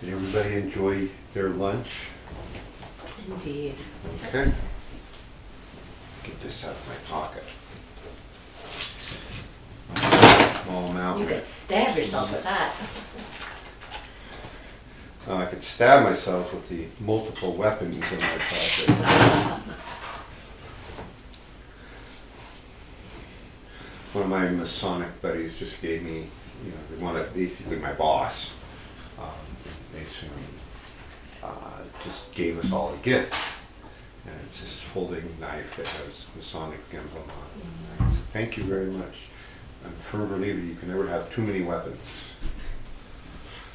Did everybody enjoy their lunch? Indeed. Okay. Get this out of my pocket. Small amount. You could stab yourself with that. I could stab myself with the multiple weapons in my pocket. One of my Masonic buddies just gave me, they wanted, basically my boss, basically, just gave us all a gift. And it's this folding knife that has Masonic emblem on it. I said, thank you very much. I'm a firm believer you can never have too many weapons.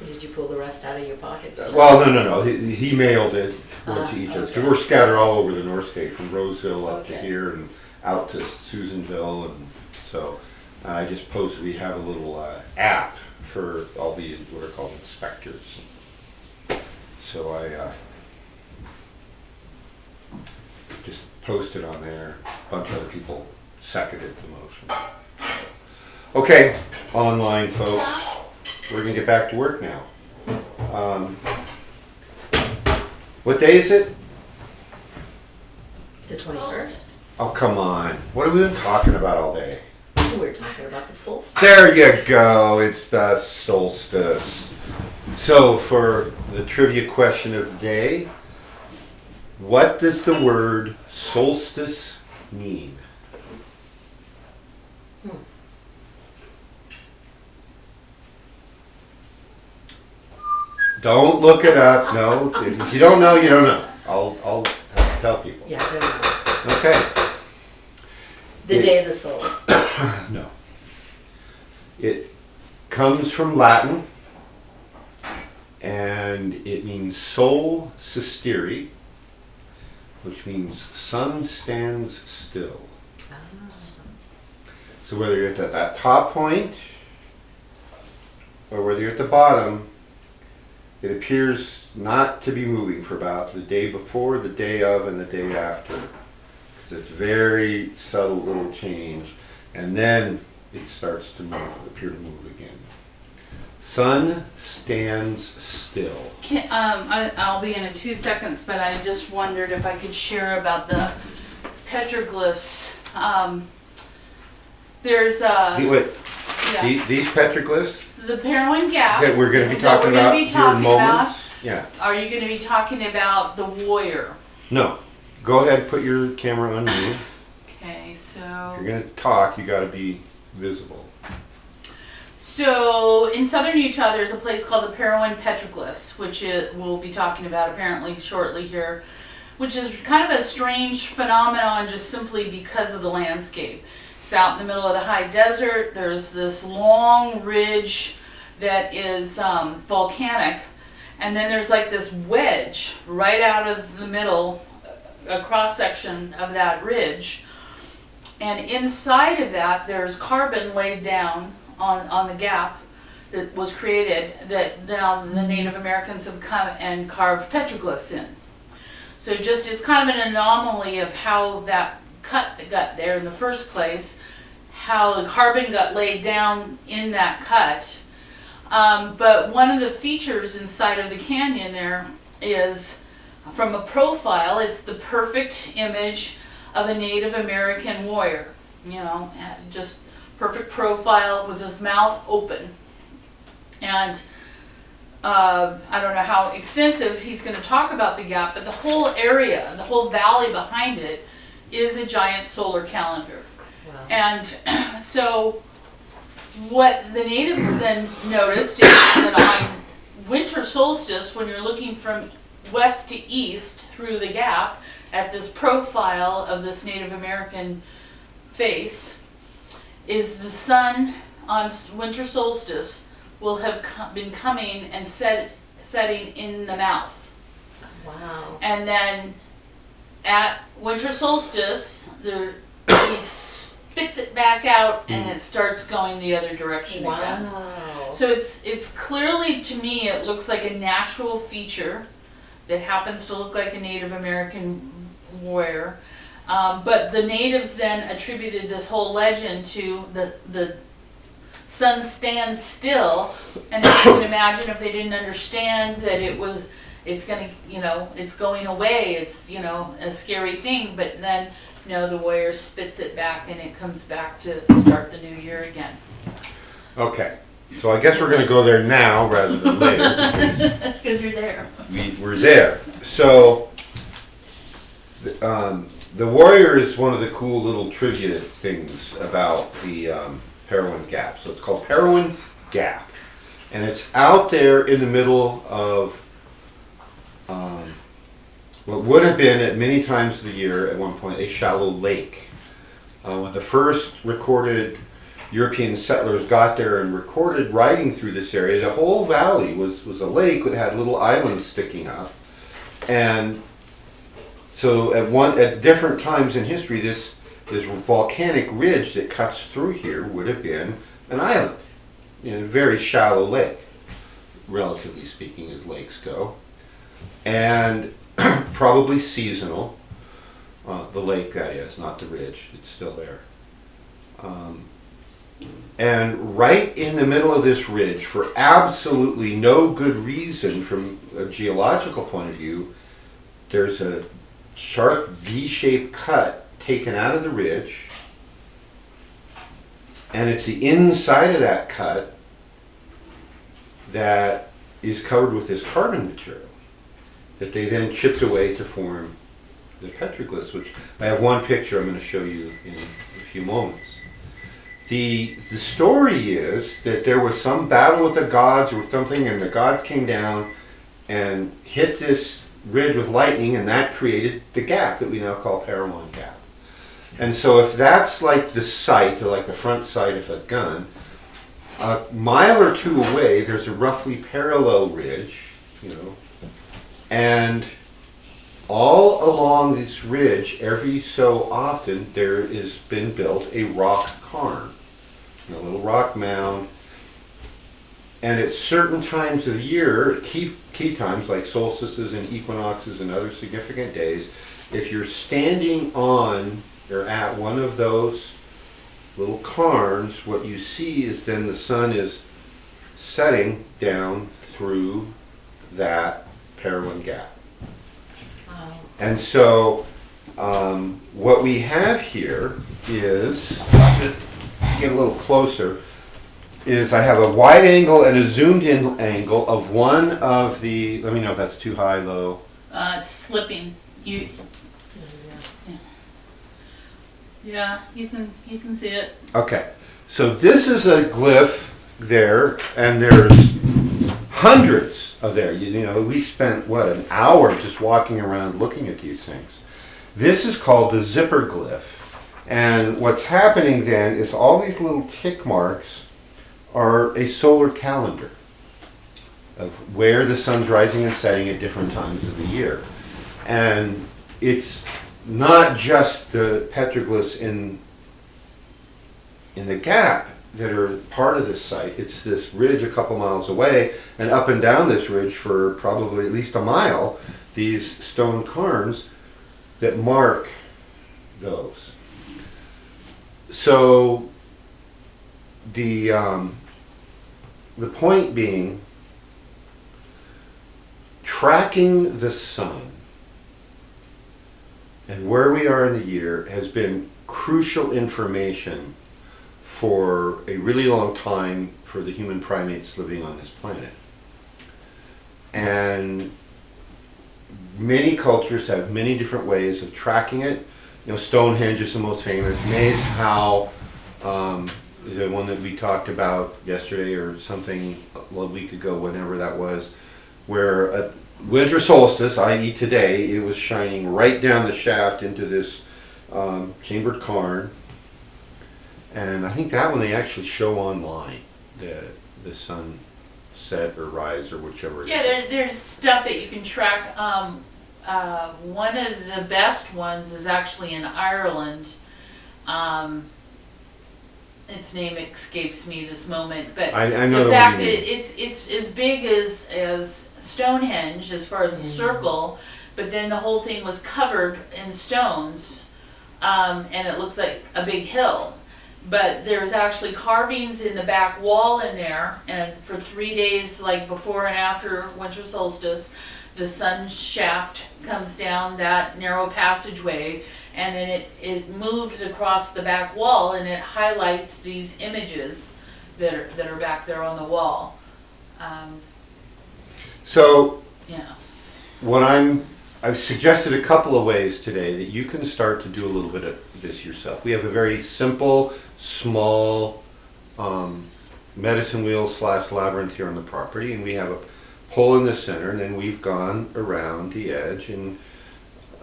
Did you pull the rest out of your pocket? Well, no. He mailed it one to each of us. Okay. Because we're scattered all over the North State, from Roseville up to Okay. here and out to Susanville. And so I just posted, we have a little app for all the, what are called inspectors. So I just posted on there. A bunch of other people seconded the motion. Okay, online folks. We're gonna get back to work now. What day is it? The 21st? Oh, come on. What have we been talking about all day? We were talking about the solstice. There you go. It's the solstice. So for the trivia question of the day, what does the word solstice mean? Don't look it up. No, if you don't know, you don't know. I'll tell people. Yeah, I don't know. Okay. The day of the soul. No. It comes from Latin, and it means sol sistere, which means sun stands still. So whether you're at that top point or whether you're at the bottom, it appears not to be moving for about the day before, the day of, and the day after. Because it's very subtle little change. And then it starts to move, appear to move again. Sun stands still. I'll be in 2 seconds, but I just wondered if I could share about the petroglyphs. There's These petroglyphs the Parowan Gap that we're going to be that talking we're gonna about be here in talking moments. Yeah. Are you going to be talking about the warrior? No. Go ahead, put your camera on you. Okay, so If you're going to talk, you got to be visible. So in southern Utah, there's a place called the Parowan Petroglyphs, which we'll be talking about apparently shortly here, which is kind of a strange phenomenon just simply because of the landscape. It's out in the middle of the high desert. There's this long ridge that is volcanic, and then there's like this wedge right out of the middle, a cross section of that ridge, and inside of that there's carbon laid down on the gap that was created that now the Native Americans have come and carved petroglyphs in. So just it's kind of an anomaly of how that cut got there in the first place, how the carbon got laid down in that cut. But one of the features inside of the canyon there is, from a profile, it's the perfect image of a Native American warrior. Just perfect profile with his mouth open. And I don't know how extensive he's going to talk about the gap, but the whole area, the whole valley behind it, is a giant solar calendar. Wow. And so what the natives then noticed is that on winter solstice, when you're looking from west to east through the gap at this profile of this Native American face, is the sun on winter solstice will have been coming and setting in the mouth. Wow. And then at winter solstice, he spits it back out and it starts going the other direction again. Wow. So it's clearly, to me, it looks like a natural feature that happens to look like a Native American warrior. But the natives then attributed this whole legend to the sun stands still. And if you can imagine if they didn't understand that it's going away, it's, a scary thing, but then, the warrior spits it back and it comes back to start the new year again. Okay, so I guess we're going to go there now rather than later Because you're there. we're there. So the warrior is one of the cool little trivia things about the Parowan Gap. So it's called Parowan Gap, and it's out there in the middle of what would have been at many times of the year at one point a shallow lake. When the first recorded European settlers got there and recorded riding through this area, the whole valley was a lake that had little islands sticking up. And so at different times in history, this volcanic ridge that cuts through here would have been an island in a very shallow lake, relatively speaking, as lakes go. And probably seasonal. The lake, that is, not the ridge. It's still there. And right in the middle of this ridge, for absolutely no good reason from a geological point of view, there's a sharp V-shaped cut taken out of the ridge, and it's the inside of that cut that is covered with this carbon material that they then chipped away to form the petroglyphs, which I have one picture I'm going to show you in a few moments. The story is that there was some battle with the gods or something, and the gods came down and hit this ridge with lightning, and that created the gap that we now call Parowan Gap. And so if that's like the sight, or like the front sight of a gun, a mile or two away there's a roughly parallel ridge, and all along this ridge, every so often, there has been built a rock cairn, a little rock mound. And at certain times of the year, key times like solstices and equinoxes and other significant days, if you're standing on or at one of those little cairns, what you see is then the sun is setting down through that Parowan Gap. Wow. And so what we have here is, to get a little closer, is I have a wide angle and a zoomed in angle of one of the, let me know if that's too high, low. It's slipping. You can see it. Okay, so this is a glyph there, and there's hundreds of there. We spent, an hour just walking around looking at these things. This is called the zipper glyph. And what's happening then is all these little tick marks are a solar calendar of where the sun's rising and setting at different times of the year. And it's not just the petroglyphs in the gap that are part of this site. It's this ridge a couple miles away, and up and down this ridge for probably at least a mile, these stone cairns that mark those. So the point being, tracking the sun and where we are in the year has been crucial information for a really long time for the human primates living on this planet. And many cultures have many different ways of tracking it. Stonehenge is the most famous. Maze How, the one that we talked about yesterday or something a week ago, whenever that was, where at winter solstice, i.e. today, it was shining right down the shaft into this chambered cairn. And I think that one they actually show online, the sun set or rise or whichever it is. Yeah, there's stuff that you can track. One of the best ones is actually in Ireland. Its name escapes me this moment, but I know the the fact one you mean. it's as big as Stonehenge as far as a circle, but then the whole thing was covered in stones, and it looks like a big hill. but there's actually carvings in the back wall in there, and for 3 days, like before and after winter solstice, the sun shaft comes down that narrow passageway, and then it moves across the back wall, and it highlights these images that are back there on the wall. So Yeah. what I've suggested a couple of ways today that you can start to do a little bit of this yourself. We have a very simple, small medicine wheel / labyrinth here on the property, and we have a pole in the center, and then we've gone around the edge and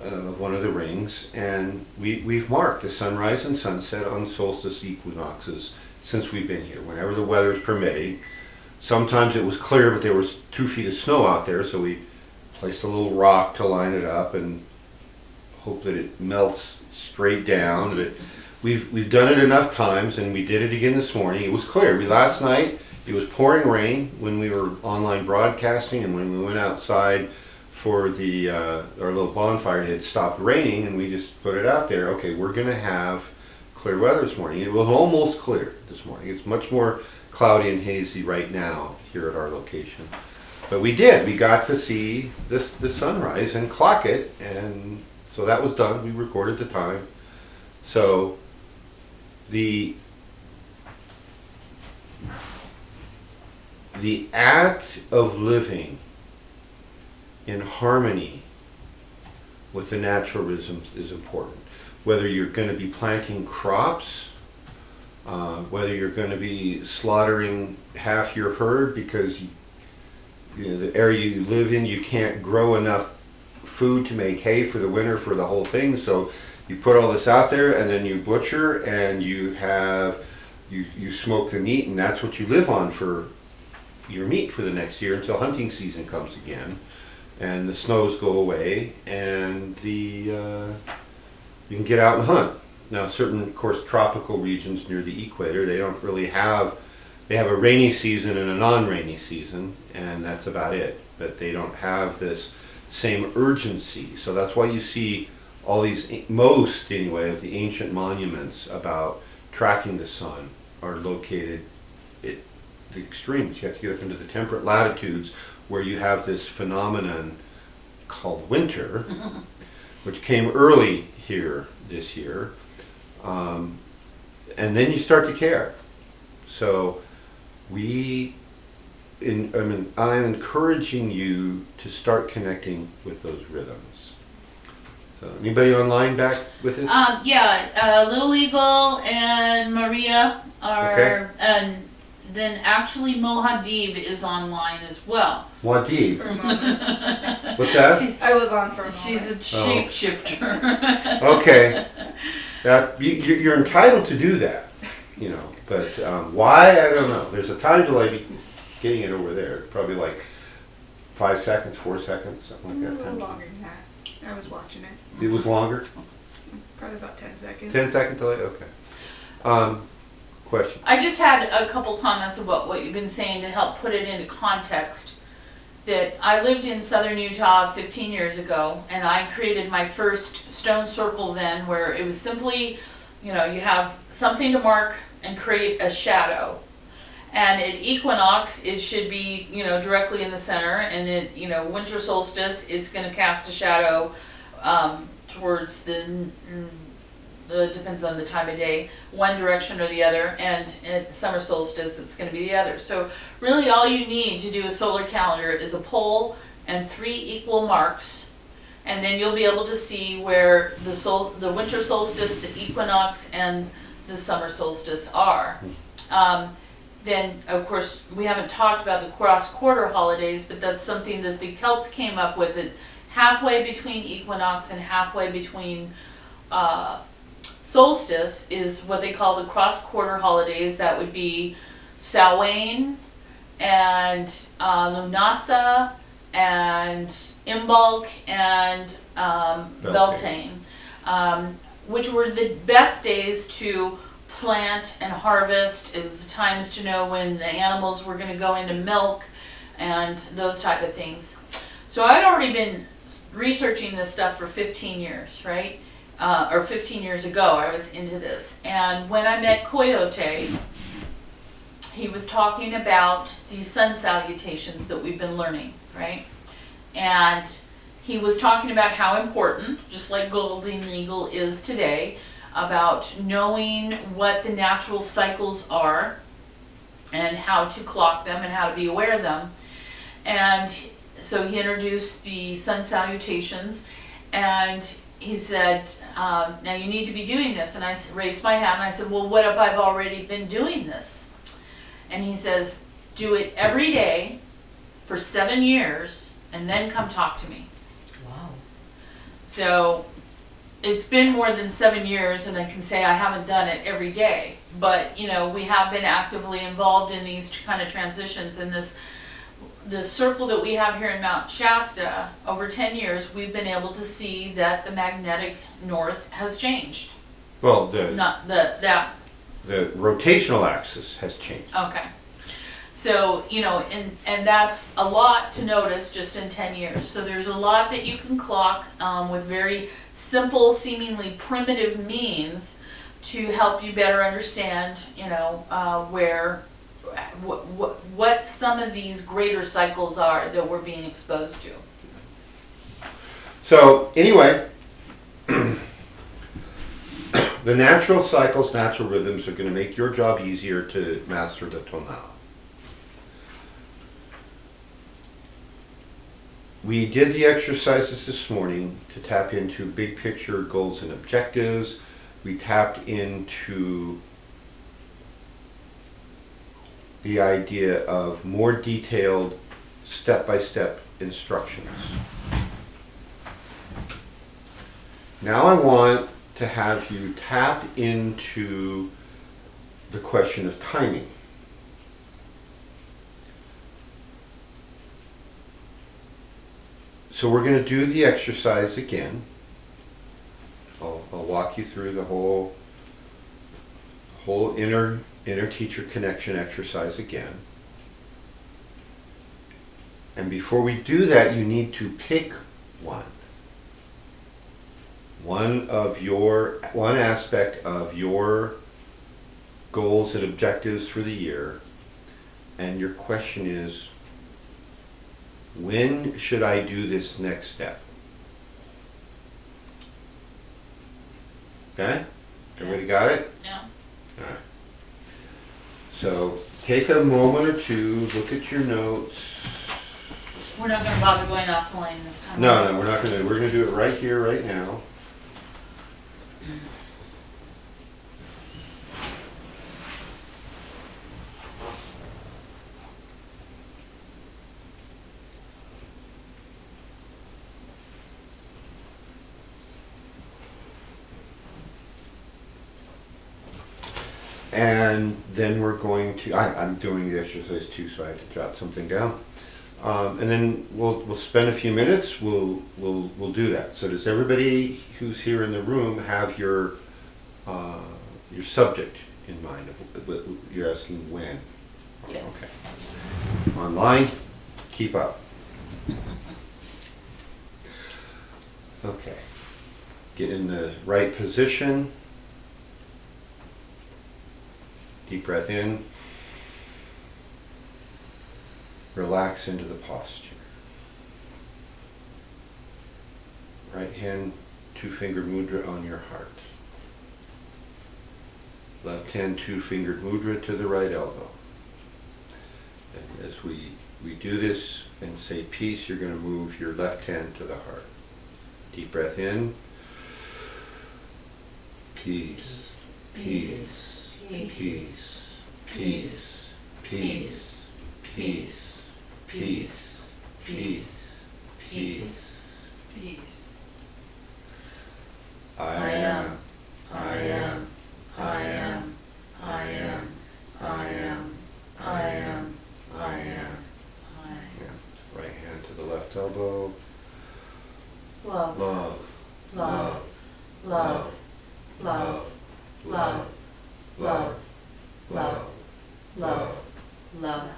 of one of the rings, and we've marked the sunrise and sunset on solstice equinoxes since we've been here, whenever the weather's permitting. Sometimes it was clear, but there was 2 feet of snow out there, so we placed a little rock to line it up and hope that it melts straight down. But we've done it enough times, and we did it again this morning. It was clear. Last night it was pouring rain when we were online broadcasting, and when we went outside for the our little bonfire, it had stopped raining, and we just put it out there. Okay, we're gonna have clear weather this morning. It was almost clear this morning. It's much more cloudy and hazy right now here at our location. But we got to see the sunrise and clock it, and so that was done. We recorded the time. So the act of living in harmony with the natural rhythms is important. Whether you're going to be planting crops, whether you're going to be slaughtering half your herd because the area you live in, you can't grow enough food to make hay for the winter for the whole thing, so you put all this out there, and then you butcher, and you smoke the meat, and that's what you live on for your meat for the next year until hunting season comes again, and the snows go away, and you can get out and hunt. Now, certain, of course, tropical regions near the equator, they don't really have. They have a rainy season and a non-rainy season, and that's about it. But they don't have this same urgency. So that's why you see all these, most anyway, of the ancient monuments about tracking the sun are located at the extremes. You have to get up into the temperate latitudes where you have this phenomenon called winter, which came early here this year. And then you start to care. So I'm encouraging you to start connecting with those rhythms. So anybody online back with us? Little Eagle and Maria are, Okay. and then actually Mohadib is online as well. Wadid. For a moment. What's that? I was on for a moment. She's a shapeshifter. Okay. You're entitled to do that, but why, I don't know. There's a time delay getting it over there. It's probably like 5 seconds, 4 seconds, something A like that. little Time. longer than that. I was watching it. It was longer? Probably about 10 seconds. 10-second delay? Okay. Question. I just had a couple comments about what you've been saying to help put it into context. That I lived in southern Utah 15 years ago, and I created my first stone circle then, where it was simply, you have something to mark and create a shadow. And at equinox, it should be, directly in the center, and at, winter solstice, it's going to cast a shadow towards it depends on the time of day, one direction or the other, and at summer solstice it's going to be the other. So really all you need to do a solar calendar is a pole and 3 equal marks, and then you'll be able to see where the winter solstice, the equinox, and the summer solstice are. Then of course we haven't talked about the cross-quarter holidays, but that's something that the Celts came up with, it halfway between equinox and halfway between solstice is what they call the cross-quarter holidays. That would be Samhain and Lunasa and Imbolc and Beltane, which were the best days to plant and harvest. It was the times to know when the animals were going to go into milk and those type of things. So I'd already been researching this stuff for 15 years, right? or 15 years ago, I was into this. And when I met Coyote, he was talking about these sun salutations that we've been learning, right? And he was talking about how important, just like Golden Eagle is today, about knowing what the natural cycles are and how to clock them and how to be aware of them. And so he introduced the sun salutations, and he said, now you need to be doing this. And I raised my hand and I said, well, what if I've already been doing this? And he says, do it every day for 7 years and then come talk to me. Wow. So it's been more than 7 years, and I can say I haven't done it every day, but we have been actively involved in these kind of transitions. And the circle that we have here in Mount Shasta, over 10 years, we've been able to see that the magnetic north has changed. Well, Not that. the rotational axis has changed. Okay. So, and that's a lot to notice just in 10 years. So there's a lot that you can clock with very simple, seemingly primitive means to help you better understand, what some of these greater cycles are that we're being exposed to. So anyway, the natural cycles, natural rhythms are going to make your job easier to master the tonal. We did the exercises this morning to tap into big picture goals and objectives. We tapped into the idea of more detailed step-by-step instructions. Now I want to have you tap into the question of timing. So we're going to do the exercise again. I'll walk you through the whole inner teacher connection exercise again. And before we do that, you need to pick one aspect of your goals and objectives for the year. And your question is, when should I do this next step? Okay? Everybody got it? Yeah. All right. So take a moment or two, look at your notes. We're not going to bother going offline this time. No, we're not going to. We're going to do it right here, right now. And then we're going to, I'm doing the exercise too, so I have to jot something down. And then we'll spend a few minutes, we'll do that. So does everybody who's here in the room have your subject in mind? You're asking when? Yes. Okay. Online, keep up. Okay. Get in the right position. Deep breath in. Relax into the posture. Right hand, two-fingered mudra on your heart. Left hand, two-fingered mudra to the right elbow. And as we do this and say peace, you're going to move your left hand to the heart. Deep breath in. Peace. Peace. Peace. Peace. Peace. Peace. Peace. Peace. Peace. Peace. I am. I am. I am. I am. I am. I am. I am. Yeah. Right hand to the left elbow. Love. Love. Love. Love. Love. Love. Love. Love. Love. Love.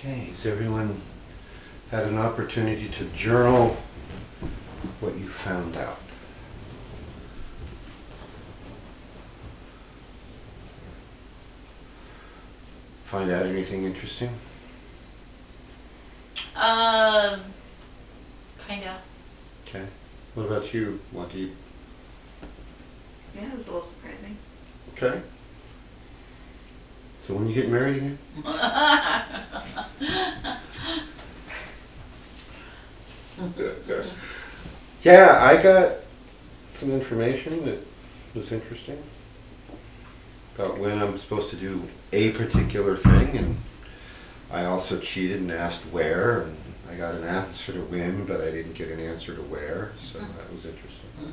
Okay, has everyone had an opportunity to journal what you found out? Find out anything interesting? Kinda. Okay. What about you? What do you? Yeah, it was a little surprising. Okay. So when you get married again? Yeah, I got some information that was interesting about when I'm supposed to do a particular thing, and I also cheated and asked where, and I got an answer to when, but I didn't get an answer to where, so that was interesting.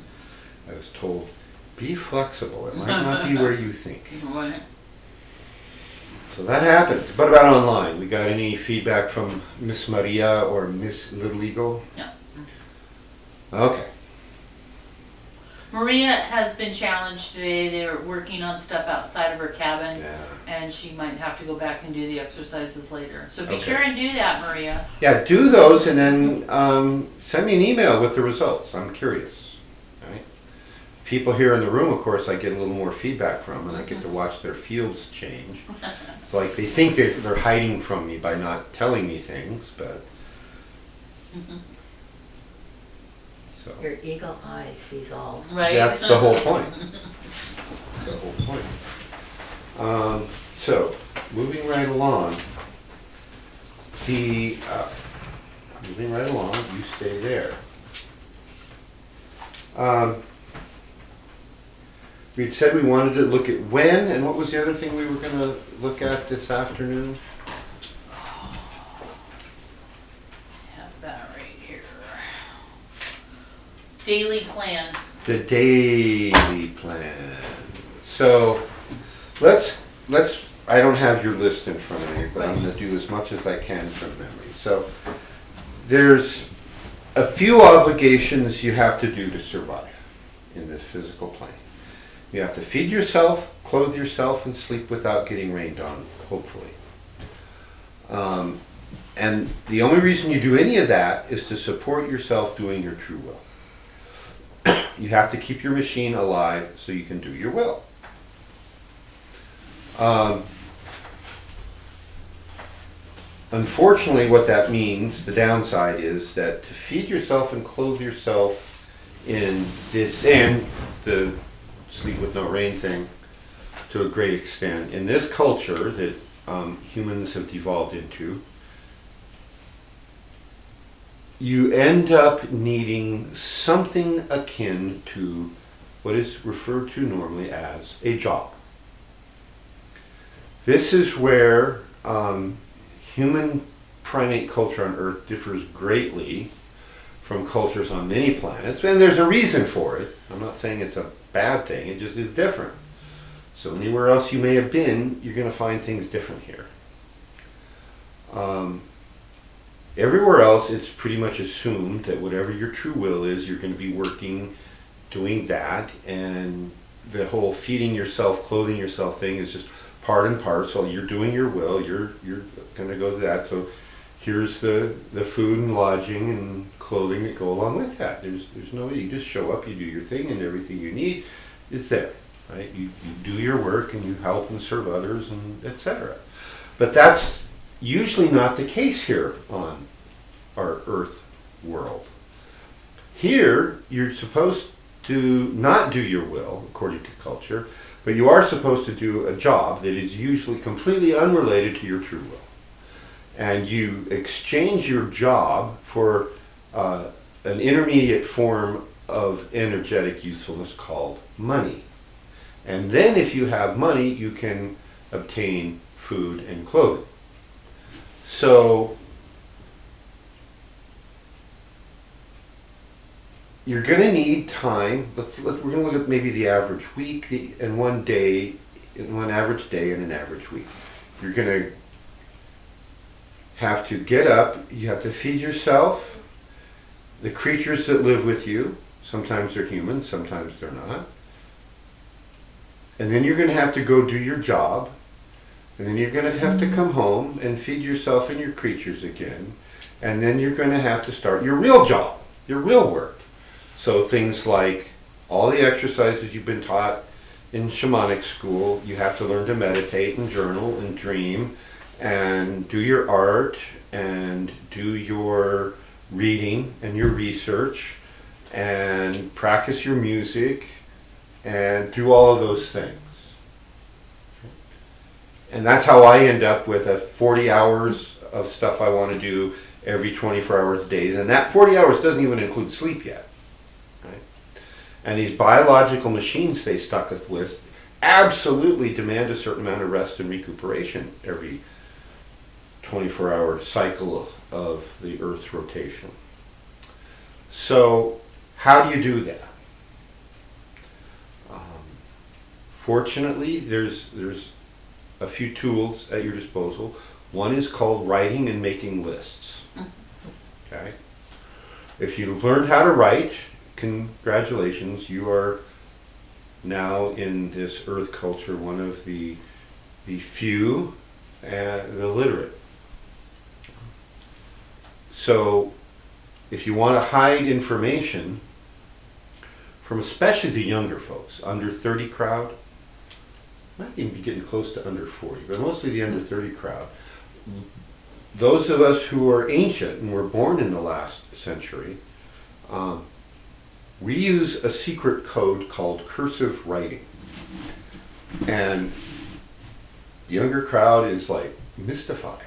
I was told, be flexible, it might not be where you think. Right. So that happened. What about online? We got any feedback from Miss Maria or Miss Little Eagle? No. Okay. Maria has been challenged today. They're working on stuff outside of her cabin, Yeah. and she might have to go back and do the exercises later. So be Okay. sure and do that, Maria. Yeah, do those and then send me an email with the results. I'm curious. Right? People here in the room, of course, I get a little more feedback from, and I get to watch their fields change. It's like they think they're hiding from me by not telling me things, but so Your eagle eye sees all. Right? that's the whole point. The whole point. So moving right along. Moving right along. You stay there. We'd said we wanted to look at when, and what was the other thing we were going to look at this afternoon? Have that right here. Daily plan. The daily plan. So let's I don't have your list in front of me, but I'm going to do as much as I can from memory. So there's a few obligations you have to do to survive in this physical plane. You have to feed yourself, clothe yourself, and sleep without getting rained on, hopefully. And the only reason you do any of that is to support yourself doing your true will. You have to keep your machine alive so you can do your will. Unfortunately, what that means, the downside is that to feed yourself and clothe yourself in this, and the sleep with no rain thing to a great extent, in this culture that humans have devolved into, you end up needing something akin to what is referred to normally as a job. This is where human primate culture on Earth differs greatly from cultures on many planets, and there's a reason for it. I'm not saying it's a bad thing, it just is different. So anywhere else you may have been, you're going to find things different here. Everywhere else, it's pretty much assumed that whatever your true will is, you're going to be working, doing that, and the whole feeding yourself, clothing yourself thing is just part and parcel. You're doing your will, you're going to go to that, so here's the food and lodging and clothing that go along with that. There's no, you just show up, you do your thing, and everything you need is there, right? You do your work and you help and serve others, and etc. But that's usually not the case here on our Earth world. Here, you're supposed to not do your will, according to culture, but you are supposed to do a job that is usually completely unrelated to your true will. And you exchange your job for an intermediate form of energetic usefulness called money. And then if you have money, you can obtain food and clothing. So you're going to need time. We're going to look at maybe the average week and one average day and an average week. You're going to have to get up. You have to feed yourself, the creatures that live with you. Sometimes they're humans, sometimes they're not. And then you're going to have to go do your job. And then you're going to have to come home and feed yourself and your creatures again. And then you're going to have to start your real job, your real work. So things like all the exercises you've been taught in shamanic school, you have to learn to meditate and journal and dream and do your art and do your reading and your research and practice your music and do all of those things. And that's how I end up with a 40 hours of stuff I want to do every 24 hours days. And that 40 hours doesn't even include sleep yet. Right? And these biological machines they stuck us with absolutely demand a certain amount of rest and recuperation every 24-hour cycle of the Earth's rotation. So how do you do that? Fortunately, there's a few tools at your disposal. One is called writing and making lists. Okay? If you learned how to write, congratulations, you are now in this Earth culture one of the few, the literate. So if you want to hide information from especially the younger folks, under 30 crowd, might even be getting close to under 40, but mostly the under 30 crowd. Those of us who are ancient and were born in the last century, we use a secret code called cursive writing. And the younger crowd is like mystified.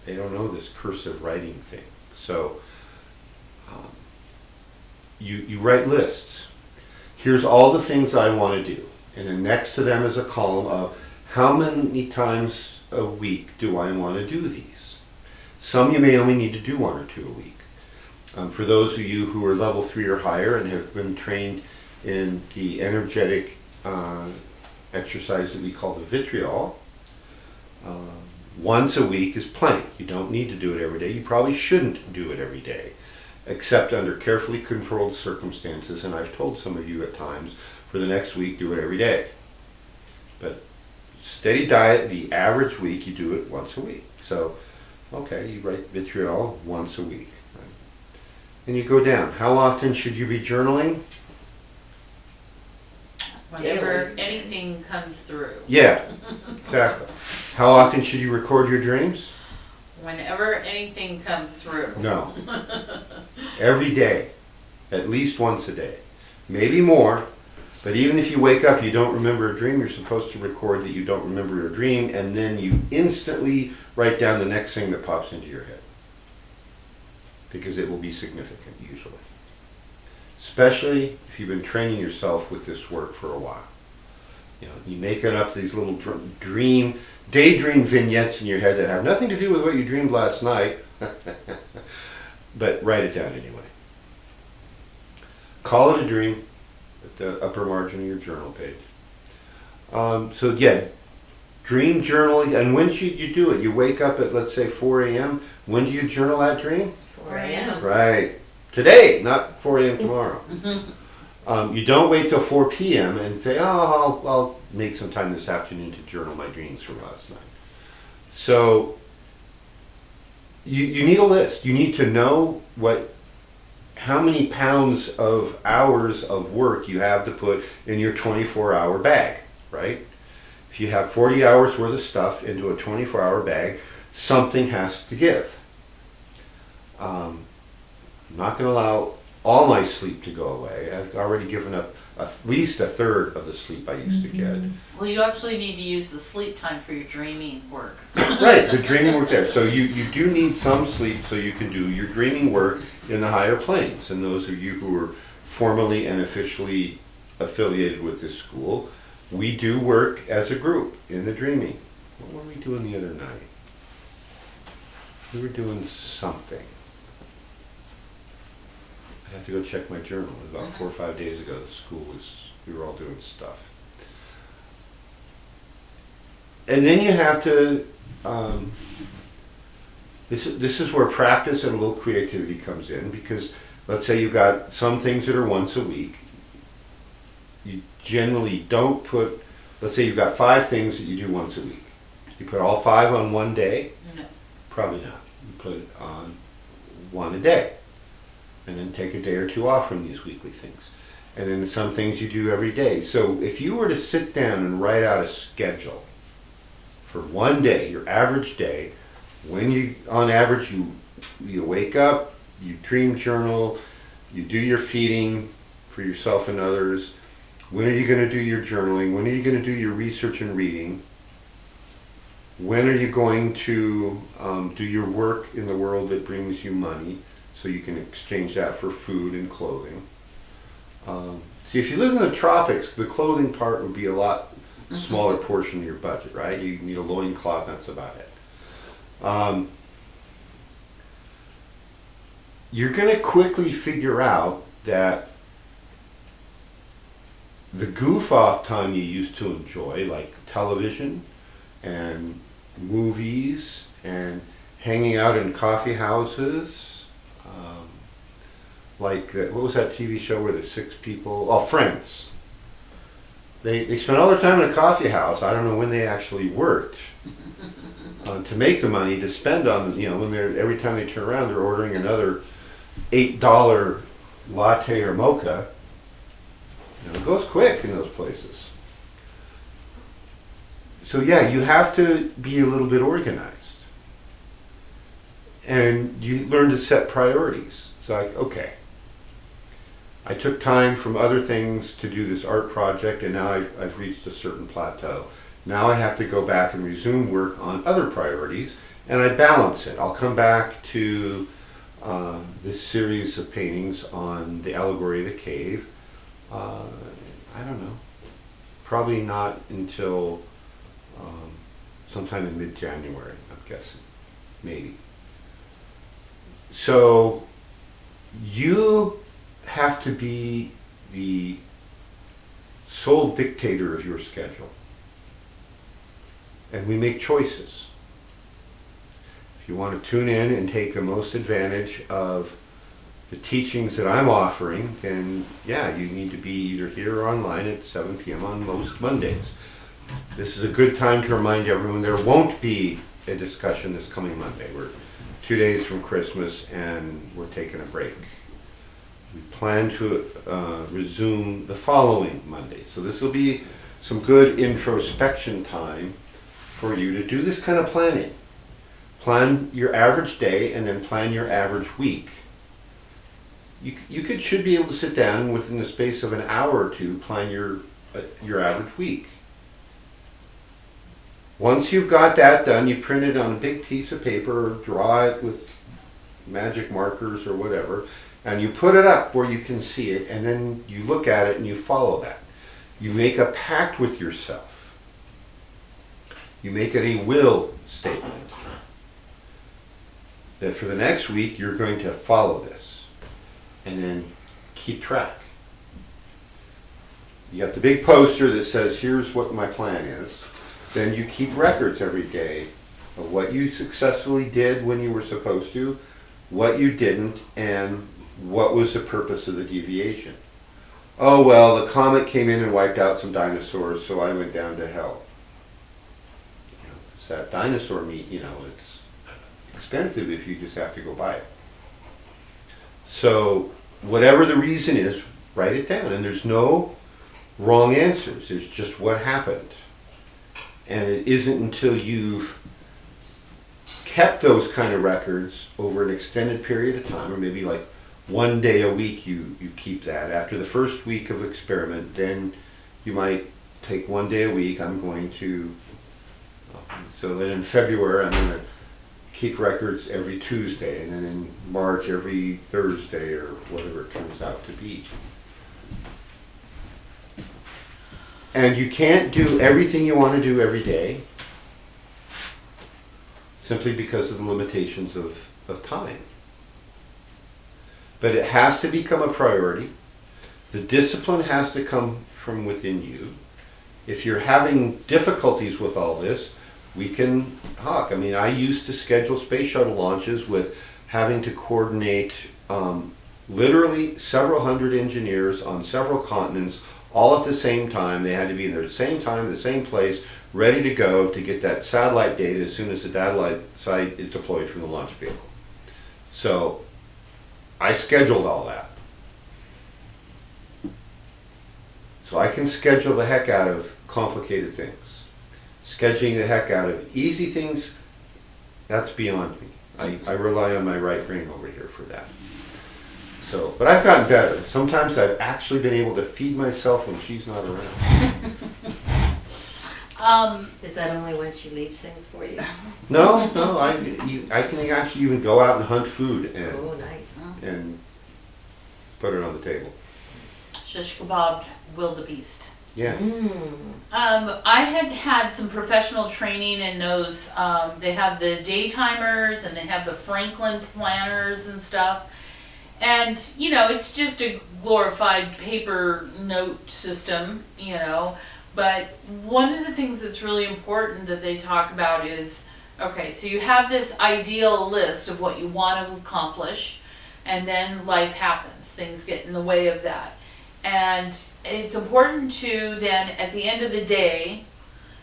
They don't know this cursive writing thing. So you write lists. Here's all the things I want to do. And then next to them is a column of how many times a week do I want to do these. Some you may only need to do 1 or 2 a week. For those of you who are level 3 or higher and have been trained in the energetic exercise that we call the vitriol, once a week is plenty. You don't need to do it every day. You probably shouldn't do it every day, except under carefully controlled circumstances. And I've told some of you at times, for the next week, do it every day. But steady diet, the average week, you do it once a week. So, okay, you write vitriol once a week. Right? And you go down. How often should you be journaling? Whenever anything comes through. Yeah, exactly. How often should you record your dreams? Whenever anything comes through. No. Every day. At least once a day. Maybe more. But even if you wake up, you don't remember a dream, you're supposed to record that you don't remember your dream, and then you instantly write down the next thing that pops into your head. Because it will be significant, usually. Especially if you've been training yourself with this work for a while. You know, you make up these little daydream vignettes in your head that have nothing to do with what you dreamed last night, but write it down anyway. Call it a dream. At the upper margin of your journal page. So yeah, dream journaling. And when should you do it? You wake up at, let's say, 4 a.m. When do you journal that dream? 4 a.m. Right. Today, not 4 a.m. tomorrow. You don't wait till 4 p.m. and say, oh, I'll make some time this afternoon to journal my dreams from last night. So you need a list. You need to know how many pounds of hours of work you have to put in your 24-hour bag, right? If you have 40 hours worth of stuff into a 24-hour bag, something has to give. I'm not going to allow all my sleep to go away. I've already given up at least a third of the sleep I used to get. Well, you actually need to use the sleep time for your dreaming work. Right, the dreaming work there. So you do need some sleep so you can do your dreaming work in the higher planes. And those of you who are formally and officially affiliated with this school, we do work as a group in the dreaming. What were we doing the other night? We were doing something. I have to go check my journal. It was about 4 or 5 days ago. The school we were all doing stuff. And then you have to, this is where practice and a little creativity comes in, because let's say you've got some things that are once a week. You generally don't put let's say you've got 5 things that you do once a week. You put all 5 on one day? No. Probably not. You put it on one a day. And then take a day or 2 off from these weekly things. And then some things you do every day. So if you were to sit down and write out a schedule for one day, your average day, when you, on average, you wake up, you dream journal, you do your feeding for yourself and others. When are you going to do your journaling? When are you going to do your research and reading? When are you going to do your work in the world that brings you money so you can exchange that for food and clothing? See, if you live in the tropics, the clothing part would be a lot smaller portion of your budget, right? You need a loincloth, that's about it. You're going to quickly figure out that the goof-off time you used to enjoy, like television and movies and hanging out in coffee houses, like what was that TV show where the 6 people, oh, Friends. They spent all their time in a coffee house. I don't know when they actually worked to make the money to spend on, when they're, every time they turn around, they're ordering another $8 latte or mocha. It goes quick in those places. So yeah, you have to be a little bit organized. And you learn to set priorities. It's like, okay, I took time from other things to do this art project, and now I've reached a certain plateau. Now I have to go back and resume work on other priorities, and I balance it. I'll come back to this series of paintings on the allegory of the cave. I don't know, probably not until sometime in mid-January, I'm guessing, maybe. So you have to be the sole dictator of your schedule. And we make choices. If you want to tune in and take the most advantage of the teachings that I'm offering, then yeah, you need to be either here or online at 7 p.m. on most Mondays. This is a good time to remind everyone there won't be a discussion this coming Monday. We're 2 days from Christmas and we're taking a break. We plan to resume the following Monday. So this will be some good introspection time for you to do this kind of planning. Plan your average day and then plan your average week. You should be able to sit down within the space of an hour or 2, plan your average week. Once you've got that done, you print it on a big piece of paper or draw it with magic markers or whatever, and you put it up where you can see it, and then you look at it and you follow that. You make a pact with yourself. You make it a will statement. That for the next week you're going to follow this. And then keep track. You got the big poster that says, here's what my plan is. Then you keep records every day of what you successfully did when you were supposed to, what you didn't, and what was the purpose of the deviation. Oh, well, the comet came in and wiped out some dinosaurs, so I went down to hell. It's that dinosaur meat, it's expensive if you just have to go buy it. So whatever the reason is, write it down. And there's no wrong answers. There's just what happened. And it isn't until you've kept those kind of records over an extended period of time, or maybe like 1 day a week you keep that. After the first week of experiment, then you might take 1 day a week. I'm going to, so then in February I'm going to keep records every Tuesday, and then in March every Thursday, or whatever it turns out to be. And you can't do everything you want to do every day simply because of the limitations of time. But it has to become a priority. The discipline has to come from within you. If you're having difficulties with all this, we can talk. I mean, I used to schedule space shuttle launches with having to coordinate literally several hundred engineers on several continents, all at the same time. They had to be in the same time, the same place, ready to go to get that satellite data as soon as the satellite site is deployed from the launch vehicle. So I scheduled all that. So I can schedule the heck out of complicated things. Scheduling the heck out of easy things, that's beyond me. I rely on my right brain over here for that. So, but I've gotten better. Sometimes I've actually been able to feed myself when she's not around. Is that only when she leaves things for you? No, I can actually even go out and hunt food Oh, nice. and put it on the table. Shish kebab wildebeest. Yeah. I had some professional training in those. They have the day timers and they have the Franklin planners and stuff. And, you know, it's just a glorified paper note system, you know. But one of the things that's really important that they talk about is, okay, so you have this ideal list of what you want to accomplish, and then life happens. Things get in the way of that. And it's important to then, at the end of the day,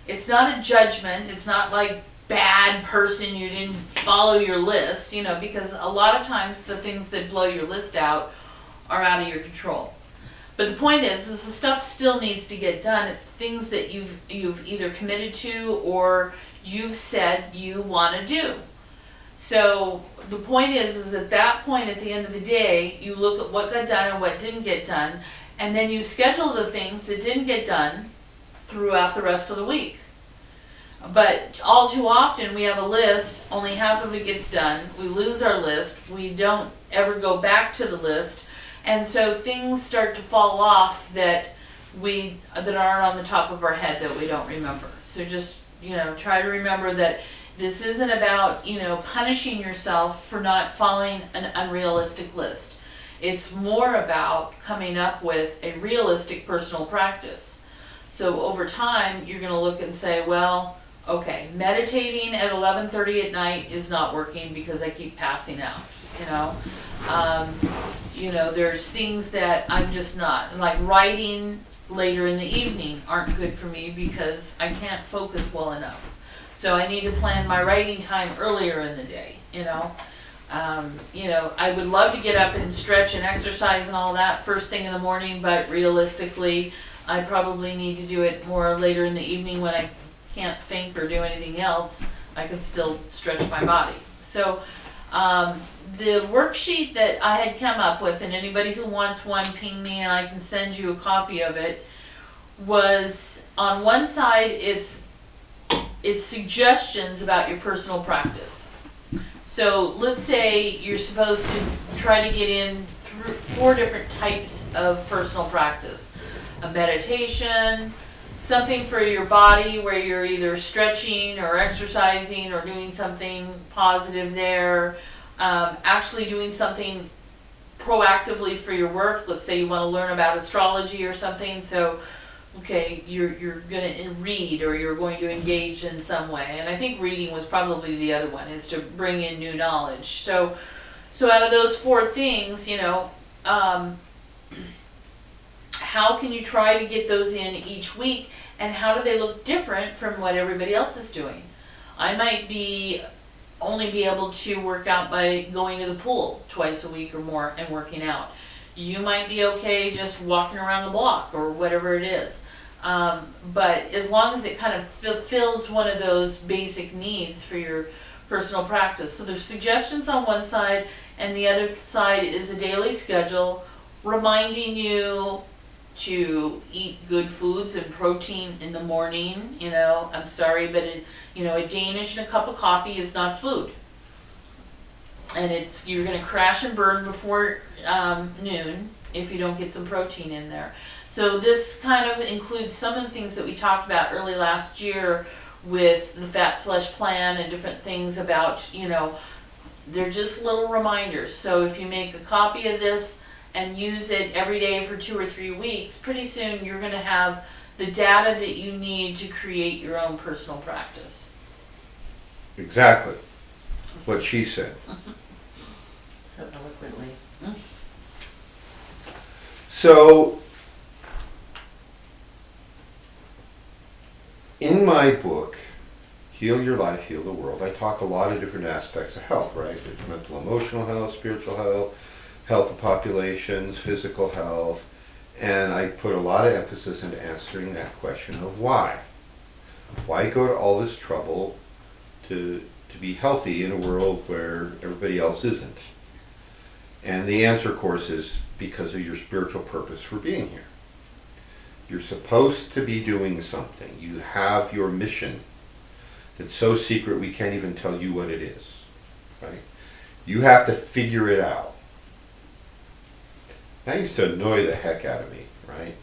it's not a judgment, it's not like bad person, you didn't follow your list, you know, because a lot of times the things that blow your list out are out of your control. But the point is the stuff still needs to get done. It's things that you've either committed to or you've said you want to do. So the point is at that point at the end of the day, you look at what got done and what didn't get done, and then you schedule the things that didn't get done throughout the rest of the week. But all too often we have a list, only half of it gets done, we lose our list, we don't ever go back to the list, and so things start to fall off that aren't on the top of our head that we don't remember. So just, you know, try to remember that this isn't about, you know, punishing yourself for not following an unrealistic list. It's more about coming up with a realistic personal practice. So over time, you're going to look and say, well, okay, meditating at 11:30 at night is not working because I keep passing out, you know. You know, there's things that I'm just not, like writing later in the evening aren't good for me because I can't focus well enough. So I need to plan my writing time earlier in the day, you know. You know, I would love to get up and stretch and exercise and all that first thing in the morning, but realistically, I probably need to do it more later in the evening when I can't think or do anything else. I can still stretch my body. So the worksheet that I had come up with, and anybody who wants one, ping me and I can send you a copy of it, was on one side it's suggestions about your personal practice. So let's say you're supposed to try to get in 4 different types of personal practice. A meditation, something for your body where you're either stretching or exercising or doing something positive there, actually doing something proactively for your work. Let's say you want to learn about astrology or something, so okay, you're going to read or you're going to engage in some way. And I think reading was probably the other one, is to bring in new knowledge. So out of those 4 things, you know, how can you try to get those in each week, and how do they look different from what everybody else is doing? I might only be able to work out by going to the pool twice a week or more and working out. You might be okay just walking around the block or whatever it is. But as long as it kind of fulfills one of those basic needs for your personal practice. So there's suggestions on one side, and the other side is a daily schedule reminding you to eat good foods and protein in the morning. You know, I'm sorry, but a Danish and a cup of coffee is not food. And you're going to crash and burn before noon if you don't get some protein in there. So this kind of includes some of the things that we talked about early last year with the Fat Flesh Plan and different things about, you know, they're just little reminders. So if you make a copy of this and use it every day for 2 or 3 weeks, pretty soon you're going to have the data that you need to create your own personal practice. Exactly. What she said. So eloquently. So in my book, Heal Your Life, Heal the World, I talk a lot of different aspects of health, right? There's mental, emotional health, spiritual health, health of populations, physical health, and I put a lot of emphasis into answering that question of why. Why go to all this trouble to be healthy in a world where everybody else isn't? And the answer, of course, is because of your spiritual purpose for being here. You're supposed to be doing something. You have your mission. It's so secret we can't even tell you what it is, right? You have to figure it out. That used to annoy the heck out of me, right?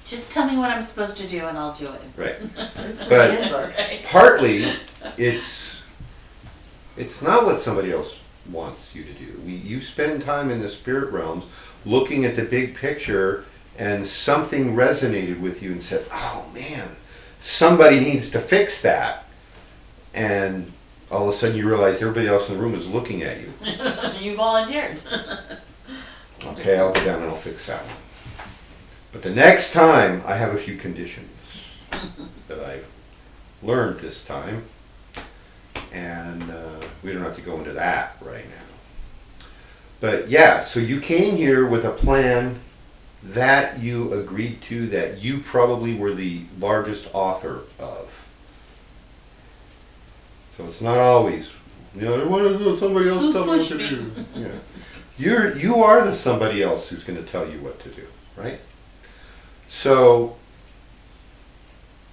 Just tell me what I'm supposed to do and I'll do it. Right. This is my But handbook. Right. partly, it's not what somebody else wants you to do. You spend time in the spirit realms looking at the big picture, and something resonated with you and said, oh man, somebody needs to fix that. And all of a sudden you realize everybody else in the room is looking at you. You volunteered. Okay, I'll go down and I'll fix that one. But the next time, I have a few conditions that I've learned this time. And we don't have to go into that right now. But yeah, so you came here with a plan that you agreed to, that you probably were the largest author of. So it's not always, what is somebody else Who tell me what pushed to me? do? Yeah. You are the somebody else who's going to tell you what to do, right? So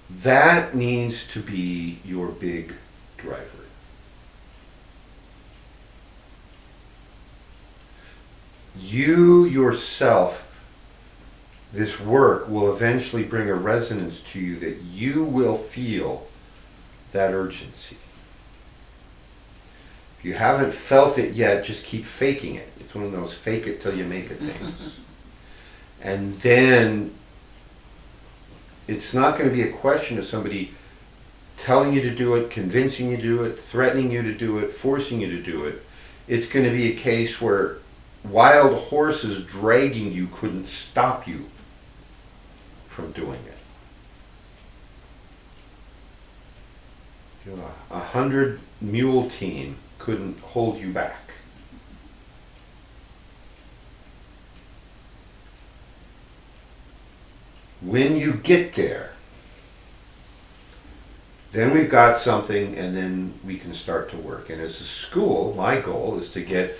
that needs to be your big driver. You yourself, this work will eventually bring a resonance to you that you will feel that urgency. If you haven't felt it yet, just keep faking it. It's one of those fake it till you make it things. And then it's not going to be a question of somebody telling you to do it, convincing you to do it, threatening you to do it, forcing you to do it. It's going to be a case where wild horses dragging you couldn't stop you from doing it. 100 mule team couldn't hold you back. When you get there, then we've got something, and then we can start to work. And as a school, my goal is to get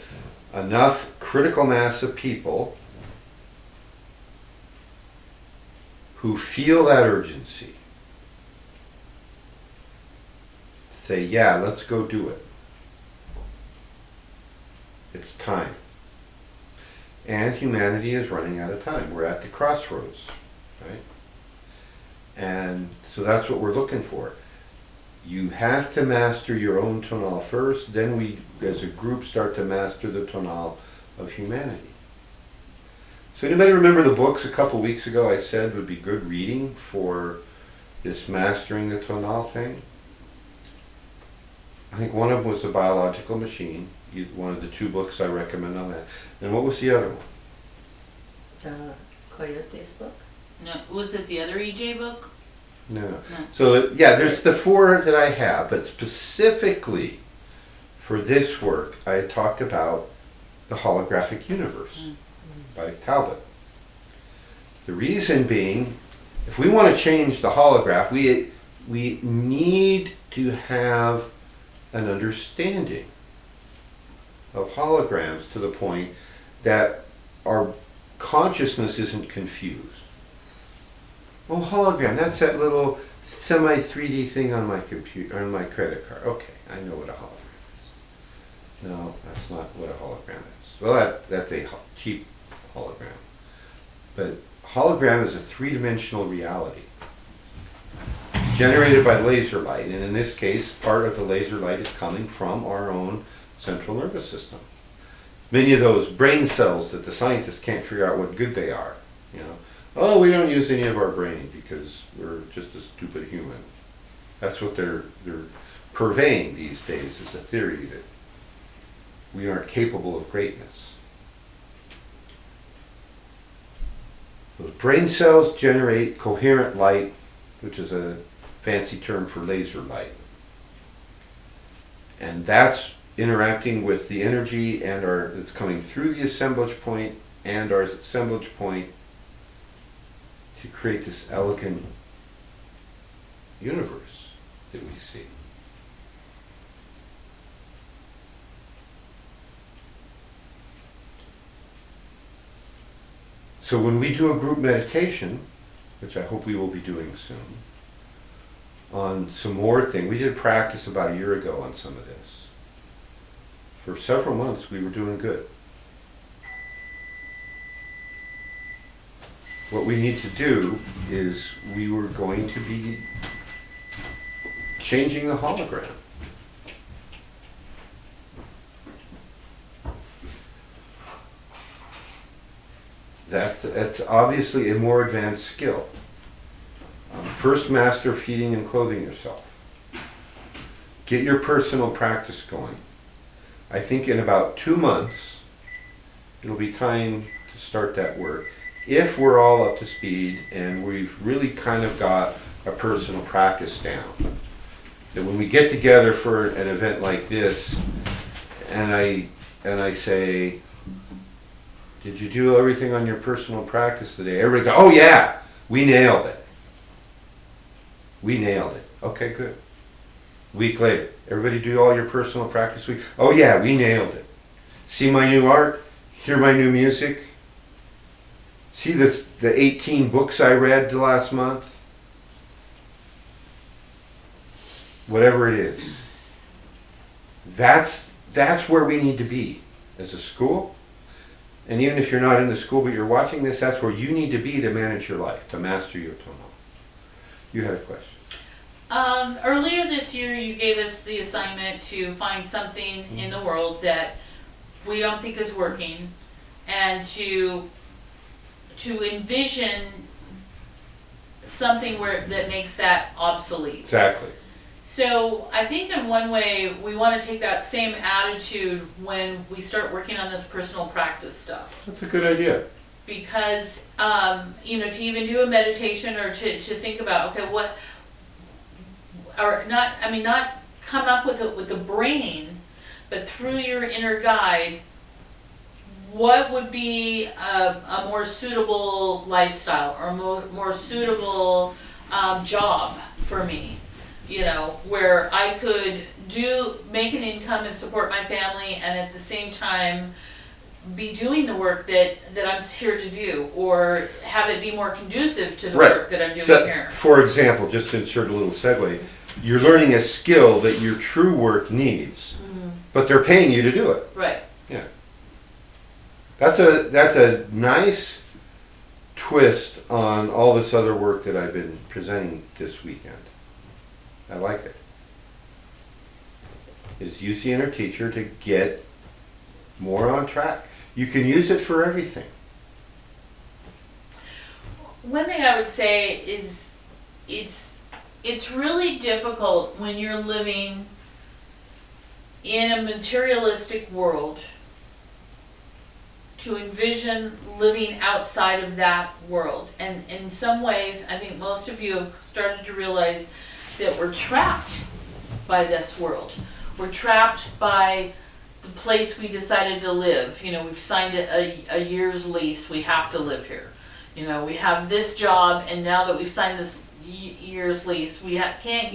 enough critical mass of people who feel that urgency. Say, yeah, let's go do it. It's time. And humanity is running out of time. We're at the crossroads, right? And so that's what we're looking for. You have to master your own tonal first, then we, as a group, start to master the tonal of humanity. So anybody remember the books a couple weeks ago I said would be good reading for this mastering the tonal thing? I think one of them was The Biological Machine, one of the 2 books I recommend on that. And what was the other one? Coyote's book? No, was it the other EJ book? No. So yeah, there's the 4 that I have, but specifically for this work, I talked about The Holographic Universe by Talbot. The reason being, if we want to change the holograph, we need to have an understanding of holograms to the point that our consciousness isn't confused. Oh, hologram, that's that little semi 3D thing on my computer, on my credit card. Okay, I know what a hologram is. No, that's not what a hologram is. Well, that's a cheap hologram. But hologram is a 3-dimensional reality generated by laser light, and in this case, part of the laser light is coming from our own central nervous system. Many of those brain cells that the scientists can't figure out what good they are, Oh, we don't use any of our brain because we're just a stupid human. That's what they're purveying these days, is a theory that we aren't capable of greatness. Those brain cells generate coherent light. which is a fancy term for laser light. And that's interacting with the energy and it's coming through the assemblage point and our assemblage point to create this elegant universe that we see. So when we do a group meditation, which I hope we will be doing soon, on some more things, we did practice about a year ago on some of this. For several months we were doing good. What we need to do is we were going to be changing the hologram. That's obviously a more advanced skill. First master feeding and clothing yourself. Get your personal practice going. I think in about 2 months, it'll be time to start that work. If we're all up to speed and we've really kind of got a personal practice down, that when we get together for an event like this, and I say, did you do everything on your personal practice today? Everybody's like, oh yeah, we nailed it. We nailed it. Okay, good. Week later, everybody do all your personal practice week. Oh yeah, we nailed it. See my new art? Hear my new music? See the 18 books I read the last month? Whatever it is. That's where we need to be as a school. And even if you're not in the school but you're watching this, that's where you need to be to manage your life, to master your tono. You had a question. Earlier this year, you gave us the assignment to find something in the world that we don't think is working, and to envision something that makes that obsolete. Exactly. So I think in one way we want to take that same attitude when we start working on this personal practice stuff. That's a good idea. Because to even do a meditation or to think about, okay, not come up with the brain, but through your inner guide, what would be a more suitable lifestyle or more suitable job for me? Where I could make an income and support my family, and at the same time be doing the work that I'm here to do, or have it be more conducive to the work that I'm doing here. For example, just to insert a little segue, you're learning a skill that your true work needs, but they're paying you to do it. Right. Yeah. That's a nice twist on all this other work that I've been presenting this weekend. I like it. Is use the inner teacher to get more on track. You can use it for everything. One thing I would say is it's really difficult when you're living in a materialistic world to envision living outside of that world. And in some ways, I think most of you have started to realize that we're trapped by this world. We're trapped by the place we decided to live. We've signed a year's lease, we have to live here. We have this job, and now that we've signed this year's lease, we can't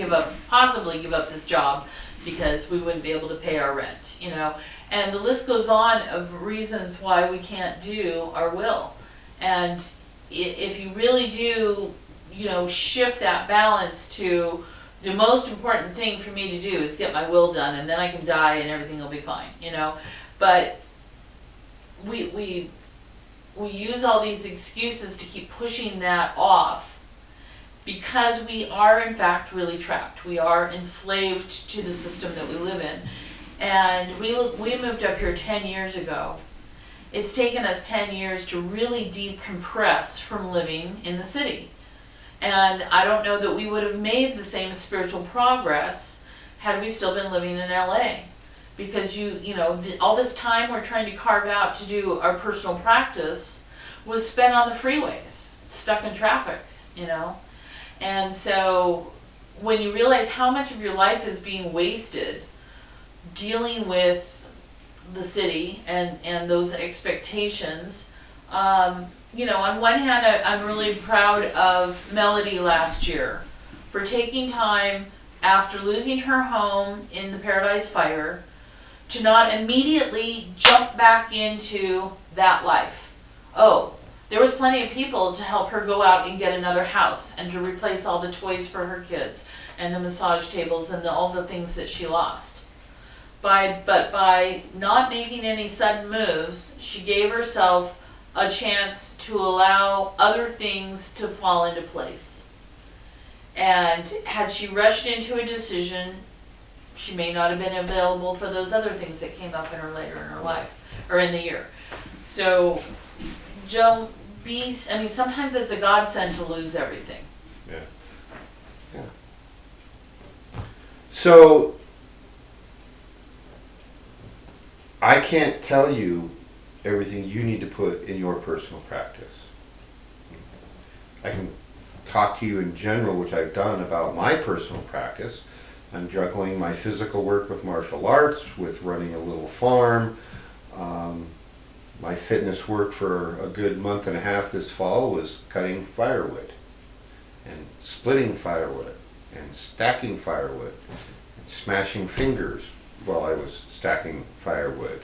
possibly give up this job because we wouldn't be able to pay our rent, And the list goes on of reasons why we can't do our will. And if you really do, shift that balance to the most important thing for me to do is get my will done, and then I can die and everything will be fine, But we use all these excuses to keep pushing that off because we are in fact really trapped. We are enslaved to the system that we live in. And we moved up here 10 years ago. It's taken us 10 years to really decompress from living in the city. And I don't know that we would have made the same spiritual progress had we still been living in LA. Because all this time we're trying to carve out to do our personal practice was spent on the freeways, stuck in traffic, And so when you realize how much of your life is being wasted dealing with the city and those expectations, you know, on one hand, I'm really proud of Melody last year for taking time after losing her home in the Paradise Fire to not immediately jump back into that life. Oh, there was plenty of people to help her go out and get another house and to replace all the toys for her kids and the massage tables and all the things that she lost. But by not making any sudden moves, she gave herself a chance to allow other things to fall into place. And had she rushed into a decision, she may not have been available for those other things that came up in her later in her life, or in the year. So don't be, I mean, sometimes it's a godsend to lose everything. Yeah. Yeah. So, I can't tell you everything you need to put in your personal practice. I can talk to you in general, which I've done, about my personal practice. I'm juggling my physical work with martial arts, with running a little farm. My fitness work for a good month and a half this fall was cutting firewood and splitting firewood and stacking firewood and smashing fingers while I was stacking firewood,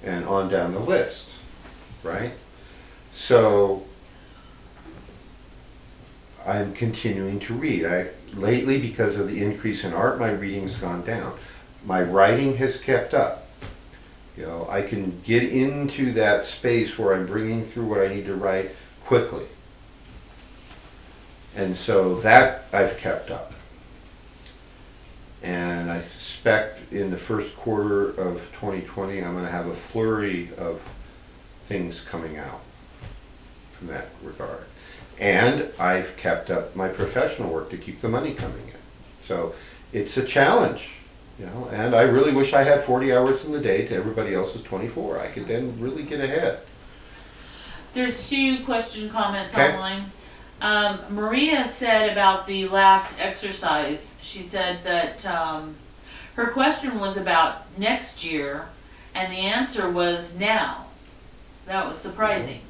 and on down the list, right? So I'm continuing to read. Lately, because of the increase in art, my reading's gone down. My writing has kept up. You know, I can get into that space where I'm bringing through what I need to write quickly. And so that I've kept up. And I suspect in the first quarter of 2020, I'm going to have a flurry of things coming out from that regard. And I've kept up my professional work to keep the money coming in. So it's a challenge, you know, and I really wish I had 40 hours in the day to everybody else's 24. I could then really get ahead. There's 2 question comments Okay. online. Maria said about the last exercise, she said that her question was about next year, and the answer was now. That was surprising.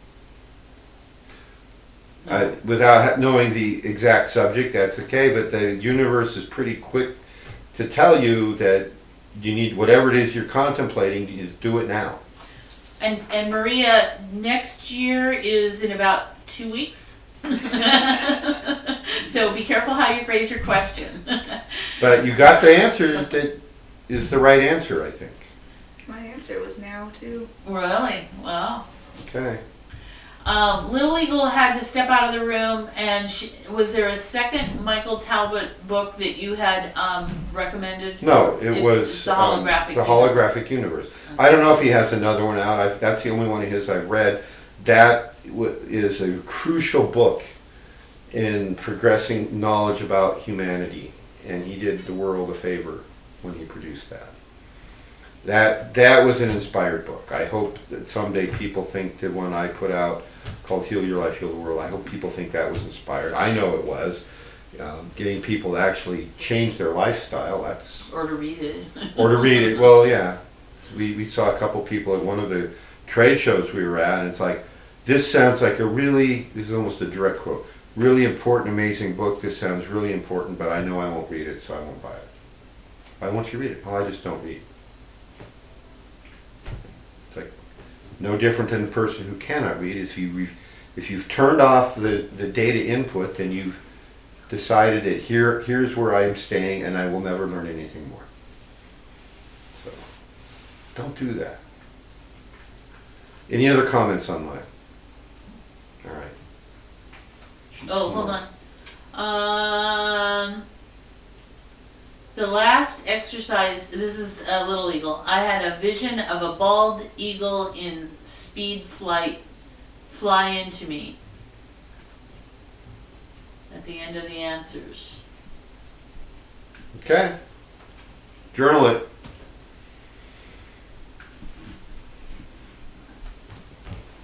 Without knowing the exact subject, that's okay, but the universe is pretty quick to tell you that you need, whatever it is you're contemplating, you just do it now. And Maria, next year is in about 2 weeks. So be careful how you phrase your question. But you got the answer that is the right answer, I think. My answer was now too. Really? Wow. Okay. Little Eagle had to step out of the room, and was there a second Michael Talbot book that you had recommended? No, it It's was the holographic. the holographic universe. I don't know if he has another one out. That's the only one of his I've read. That is a crucial book in progressing knowledge about humanity, and he did the world a favor when he produced that. That was an inspired book. I hope that someday people think the one I put out called Heal Your Life, Heal the World, I hope people think that was inspired. I know it was. Getting people to actually change their lifestyle, that's... Or to read it. Or to read it, well, yeah. We saw a couple people at one of the trade shows we were at, and it's like, this sounds like this is almost a direct quote, really important, amazing book. This sounds really important, but I know I won't read it, so I won't buy it. Why won't you read it? Well, I just don't read. It's like no different than the person who cannot read. If you've turned off the data input, then you've decided that here's where I'm staying, and I will never learn anything more. So don't do that. Any other comments online? All right. She's Oh, hold smart. on. The last exercise, this is a Little Eagle. I had a vision of a bald eagle in speed flight fly into me at the end of the answers. Okay. Journal it.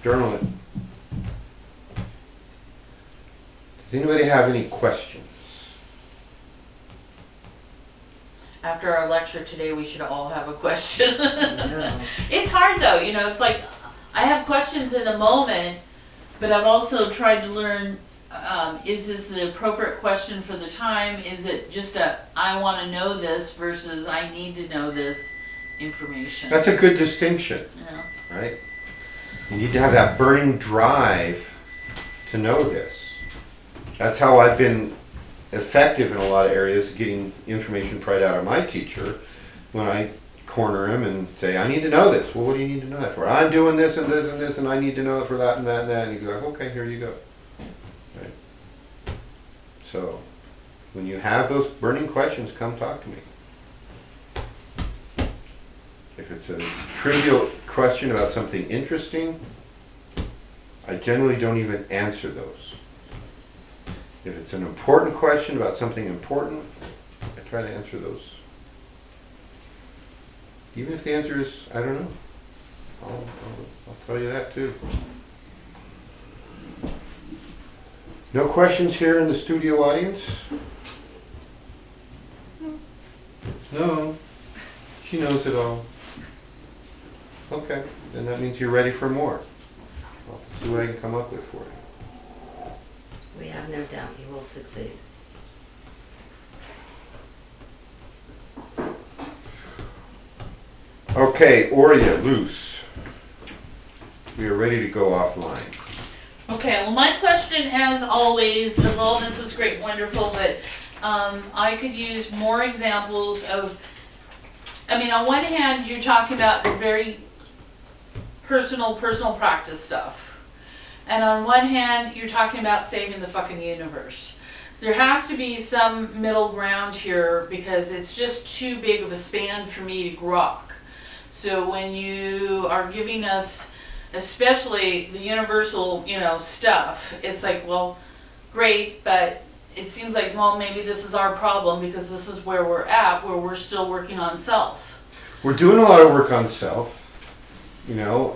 Journal it. Does Does anybody have any questions? After our lecture today, we should all have a question. No. It's hard though, you know, it's like, I have questions in the moment, but I've also tried to learn, is this the appropriate question for the time? Is it just I want to know this versus I need to know this information? That's a good distinction, You know? right? You need to have that burning drive to know this. That's how I've been effective in a lot of areas, getting information right out of my teacher when I corner him and say, I need to know this. Well, what do you need to know that for? I'm doing this and this and this, and I need to know it for that and that and that. And you go, okay, here you go. Right? So, when you have those burning questions, come talk to me. If it's a trivial question about something interesting, I generally don't even answer those. If it's an important question about something important, I try to answer those. Even if the answer is, I don't know. I'll tell you that too. No questions here in the studio audience? No. She knows it all. Okay, then that means you're ready for more. I'll have to see what I can come up with for you. We have no doubt you will succeed. Okay, Oria, loose. We are ready to go offline. Okay, well, my question, as always, is all this is great, wonderful, but I could use more examples of. I mean, on one hand, you're talking about very personal practice stuff, and on one hand, you're talking about saving the fucking universe. There has to be some middle ground here because it's just too big of a span for me to grok. So when you are giving us, especially the universal, you know, stuff, it's like, well, great, but it seems like, well, maybe this is our problem because this is where we're at, where we're still working on self. We're doing a lot of work on self. You know,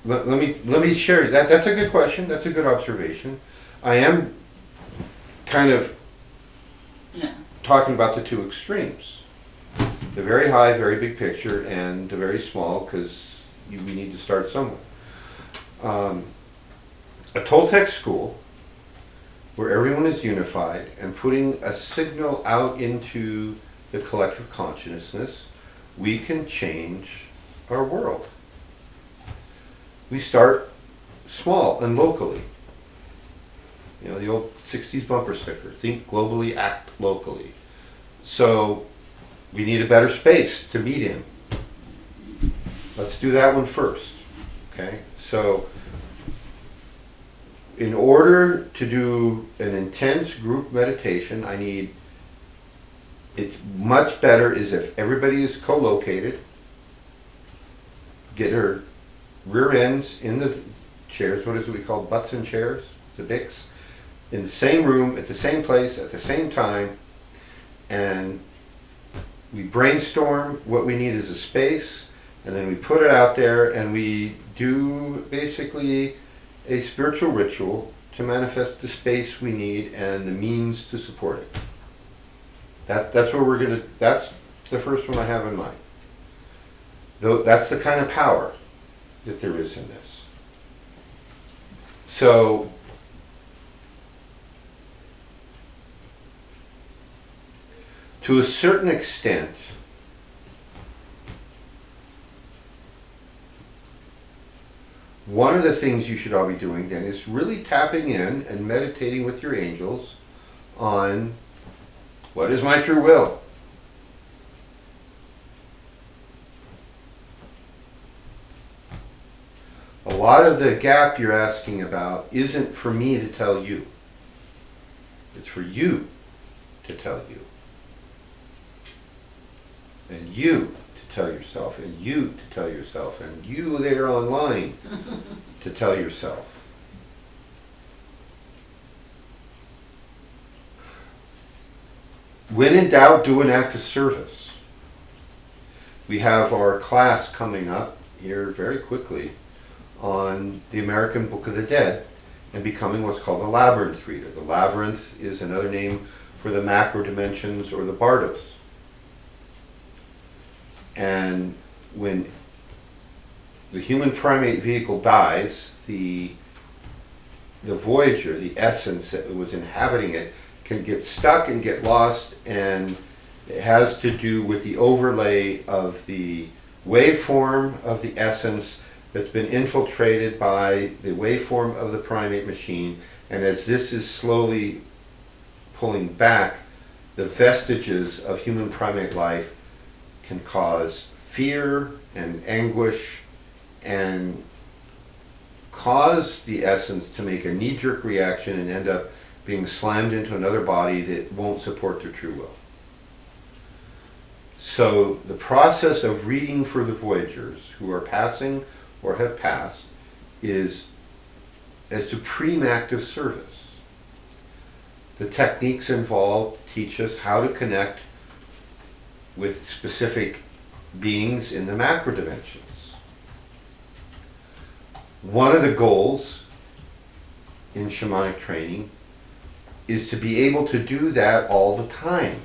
let me share that. That's a good question. That's a good observation. I am kind of talking about the two extremes. The very high, very big picture, and the very small, because we need to start somewhere. A Toltec school where everyone is unified and putting a signal out into the collective consciousness, we can change our world. We start small and locally. You know, the old 60s bumper sticker, think globally, act locally. So we need a better space to meet in. Let's do that one first. Okay? So in order to do an intense group meditation, it's much better is if everybody is co-located, get her rear ends in the chairs, what is it we call butts in chairs, the Bix, in the same room, at the same place, at the same time, and we brainstorm what we need as a space, and then we put it out there, and we do basically a spiritual ritual to manifest the space we need and the means to support it. That's the first one I have in mind. Though that's the kind of power that there is in this. So to a certain extent, one of the things you should all be doing then is really tapping in and meditating with your angels on what is my true will. A lot of the gap you're asking about isn't for me to tell you. It's for you to tell you. And you to tell yourself, and you to tell yourself, and you there online to tell yourself. When in doubt, do an act of service. We have our class coming up here very quickly on the American Book of the Dead, and becoming what's called a labyrinth reader. The labyrinth is another name for the macro dimensions or the bardos. And when the human primate vehicle dies, the Voyager, the essence that was inhabiting it, can get stuck and get lost, and it has to do with the overlay of the waveform of the essence that's been infiltrated by the waveform of the primate machine. And as this is slowly pulling back, the vestiges of human primate life can cause fear and anguish and cause the essence to make a knee-jerk reaction and end up being slammed into another body that won't support their true will. So the process of reading for the Voyagers who are passing or have passed is a supreme act of service. The techniques involved teach us how to connect with specific beings in the macro dimensions. One of the goals in shamanic training is to be able to do that all the time.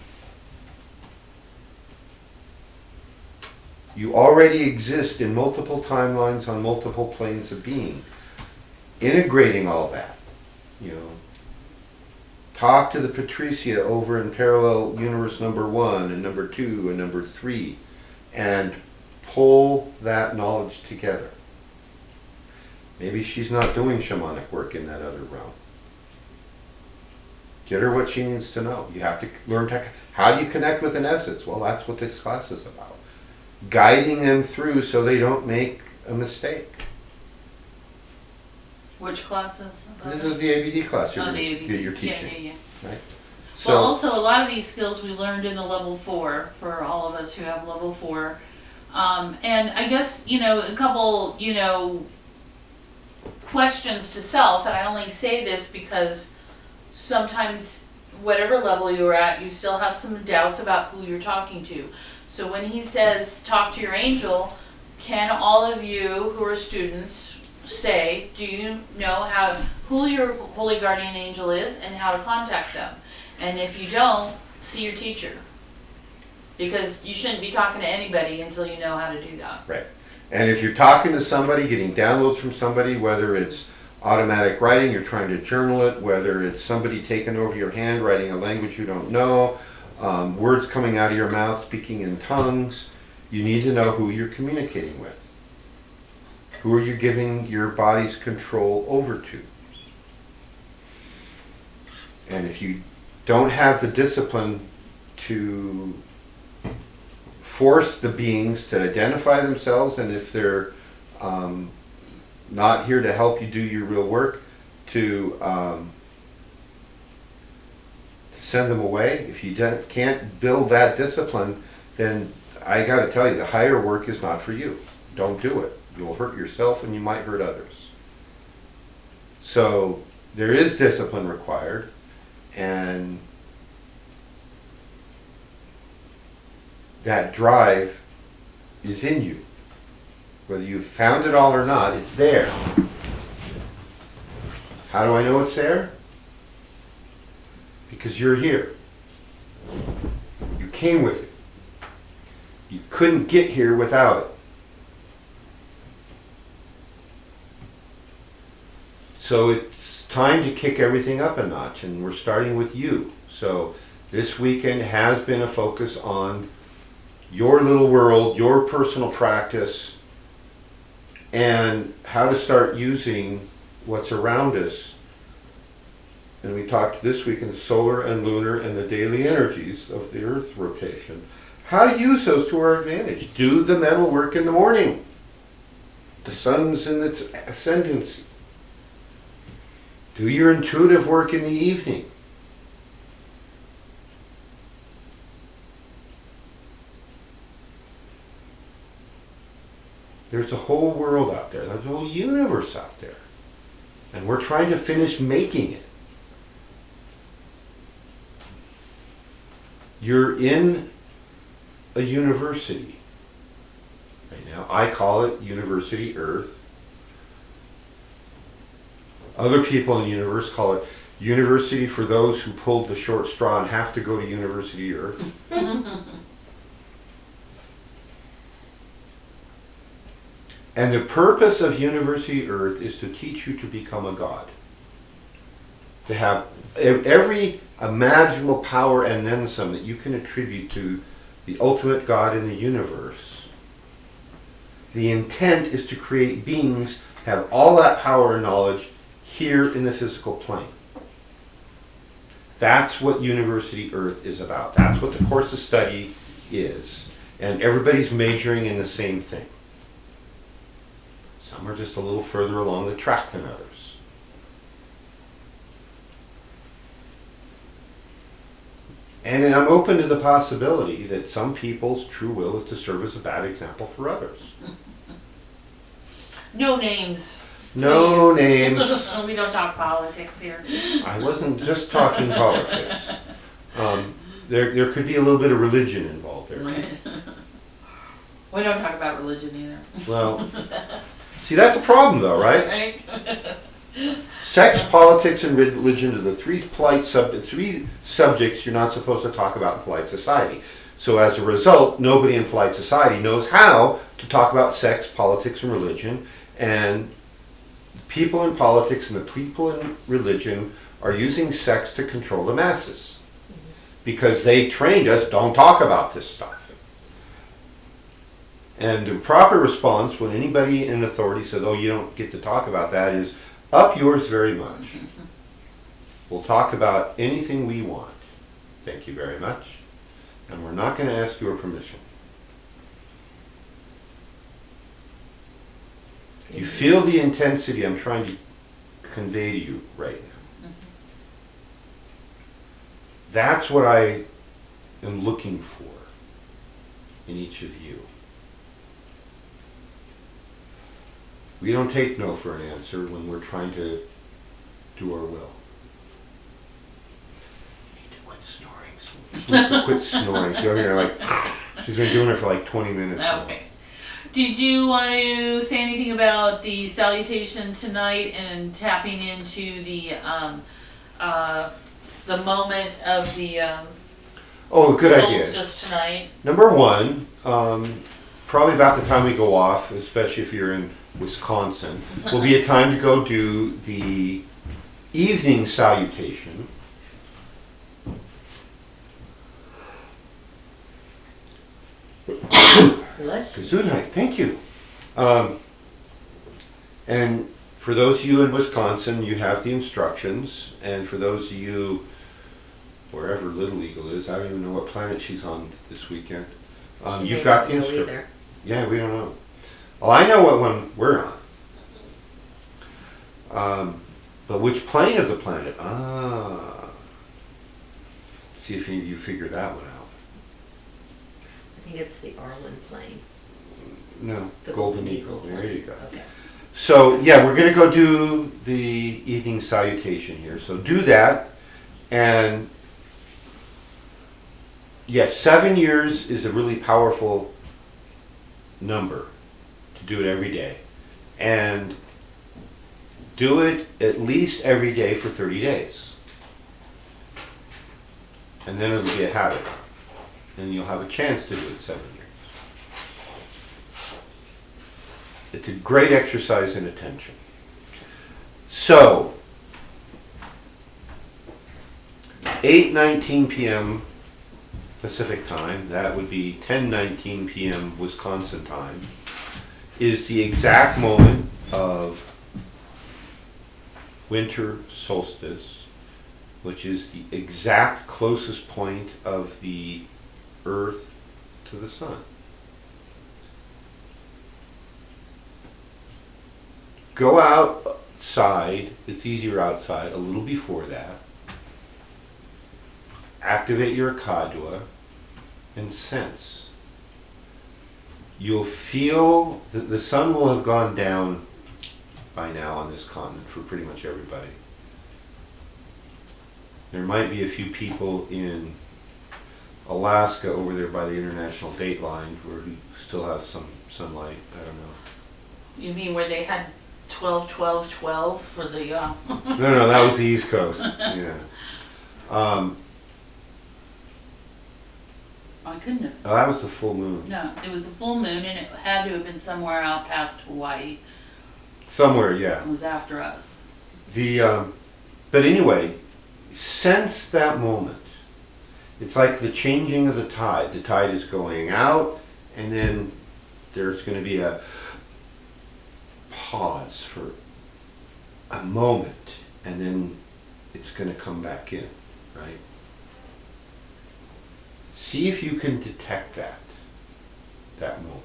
You already exist in multiple timelines on multiple planes of being. Integrating all that, talk to the Patricia over in parallel universe number 1 and number 2 and number 3, and pull that knowledge together. Maybe she's not doing shamanic work in that other realm. Get her what she needs to know. You have to learn how do you connect with an essence? Well, that's what this class is about. Guiding them through so they don't make a mistake. Which classes? This is the ABD class you're Yeah, teaching. yeah. Right? Well, also, a lot of these skills we learned in the level 4 for all of us who have level 4. And I guess, a couple, questions to self, and I only say this because sometimes whatever level you're at, you still have some doubts about who you're talking to. So when he says talk to your angel, can all of you who are students say, do you know who your holy guardian angel is and how to contact them? And if you don't, see your teacher. Because you shouldn't be talking to anybody until you know how to do that. Right. And if you're talking to somebody, getting downloads from somebody, whether it's automatic writing, you're trying to journal it, whether it's somebody taking over your hand, writing a language you don't know, words coming out of your mouth, speaking in tongues, you need to know who you're communicating with. Who are you giving your body's control over to? And if you don't have the discipline to force the beings to identify themselves, and if they're not here to help you do your real work, to send them away. If you can't build that discipline, then I got to tell you, the higher work is not for you. Don't do it. You'll hurt yourself and you might hurt others. So there is discipline required, and that drive is in you. Whether you've found it all or not, it's there. How do I know it's there? Because you're here. You came with it. You couldn't get here without it. So it's time to kick everything up a notch, and we're starting with you. So this weekend has been a focus on your little world, your personal practice, and how to start using what's around us. And we talked this week in the solar and lunar and the daily energies of the Earth rotation. How to use those to our advantage. Do the mental work in the morning. The sun's in its ascendancy. Do your intuitive work in the evening. There's a whole world out there. There's a whole universe out there. And we're trying to finish making it. You're in a university right now. I call it University Earth. Other people in the universe call it university for those who pulled the short straw and have to go to University Earth. And the purpose of University Earth is to teach you to become a god. To have every imaginable power and then some that you can attribute to the ultimate God in the universe. The intent is to create beings, have all that power and knowledge here in the physical plane. That's what University Earth is about. That's what the course of study is. And everybody's majoring in the same thing. Some are just a little further along the track than others. And I'm open to the possibility that some people's true will is to serve as a bad example for others. No names. No please. names. We don't talk politics here. I wasn't just talking politics. There could be a little bit of religion involved there. We don't talk about religion either. Well, see, that's a problem though, right? Right? Sex, politics, and religion are the three subjects you're not supposed to talk about in polite society. So as a result, nobody in polite society knows how to talk about sex, politics, and religion. And people in politics and the people in religion are using sex to control the masses. Because they trained us, don't talk about this stuff. And the proper response when anybody in authority says, oh, you don't get to talk about that, is up yours very much. We'll talk about anything we want. Thank you very much. And we're not going to ask your permission. You feel the intensity I'm trying to convey to you right now. That's what I am looking for in each of you. We don't take no for an answer when we're trying to do our will. You need to quit snoring. She needs to quit snoring. She's over here like, she's been doing it for like 20 minutes now. Okay. Did you want to say anything about the salutation tonight and tapping into the moment of the Oh, good idea. solstice tonight? Number one, probably about the time we go off, especially if you're in Wisconsin, will be a time to go do the evening salutation. Bless you. Gesundheit, thank you. And for those of you in Wisconsin, you have the instructions. And for those of you, wherever Little Eagle is, I don't even know what planet she's on this weekend. She You've may got not the know instructions. either. Yeah, we don't know. Well, I know what one we're on. But which plane of the planet? See if you figure that one out. I think it's the Arlen plane. No, The Golden Eagle. There plane. you go. Okay. So, yeah, we're going to go do the evening salutation here. So do that. And yes, 7 years is a really powerful number to do it every day. And do it at least every day for 30 days. And then it'll be a habit. And you'll have a chance to do it 7 years. It's a great exercise in attention. So, 8:19 p.m. Pacific time, that would be 10:19 p.m. Wisconsin time, is the exact moment of winter solstice, which is the exact closest point of the Earth to the sun. Go outside, it's easier outside, a little before that. Activate your Akadua and sense. You'll feel that the sun will have gone down by now on this continent for pretty much everybody. There might be a few people in Alaska over there by the international date line who still have some sunlight. I don't know. You mean where they had 12 for the, No, that was the East Coast. Yeah. I couldn't have, Oh, that was the full moon. no, it was the full moon and it had to have been somewhere out past Hawaii. Somewhere, yeah. It was after us. But anyway, sense that moment. It's like the changing of the tide. The tide is going out, and then there's going to be a pause for a moment, and then it's going to come back in, right? See if you can detect that moment.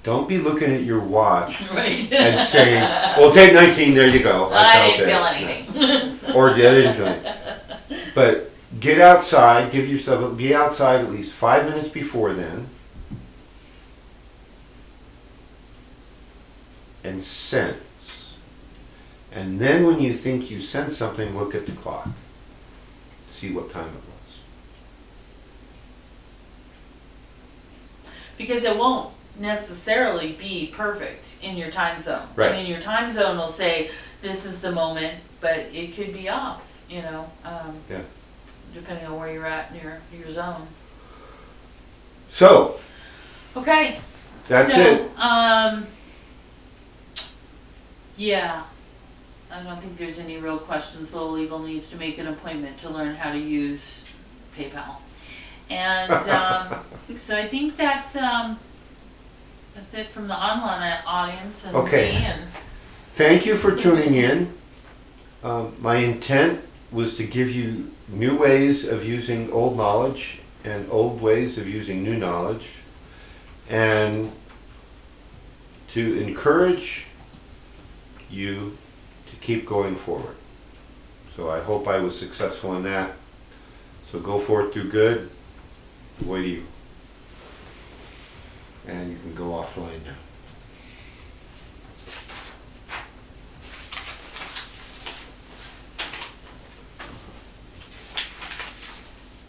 Don't be looking at your watch Right. and saying, well, take 19, there you go. I felt didn't feel it." anything. Or yeah, I didn't feel anything. But get outside, be outside at least 5 minutes before then. And sense. And then when you think you sense something, look at the clock. See what time it was. Because it won't necessarily be perfect in your time zone. Right. I mean, your time zone will say, this is the moment, but it could be off, you know, Yeah. depending on where you're at in your zone. So, Okay. that's so, it. Yeah. I don't think there's any real questions. Little Legal needs to make an appointment to learn how to use PayPal. And so I think that's it from the online audience and Okay. me. And Thank you for tuning in. My intent was to give you new ways of using old knowledge and old ways of using new knowledge, and to encourage you to keep going forward. So I hope I was successful in that. So go forth, do good. Boy, do you. And you can go offline now.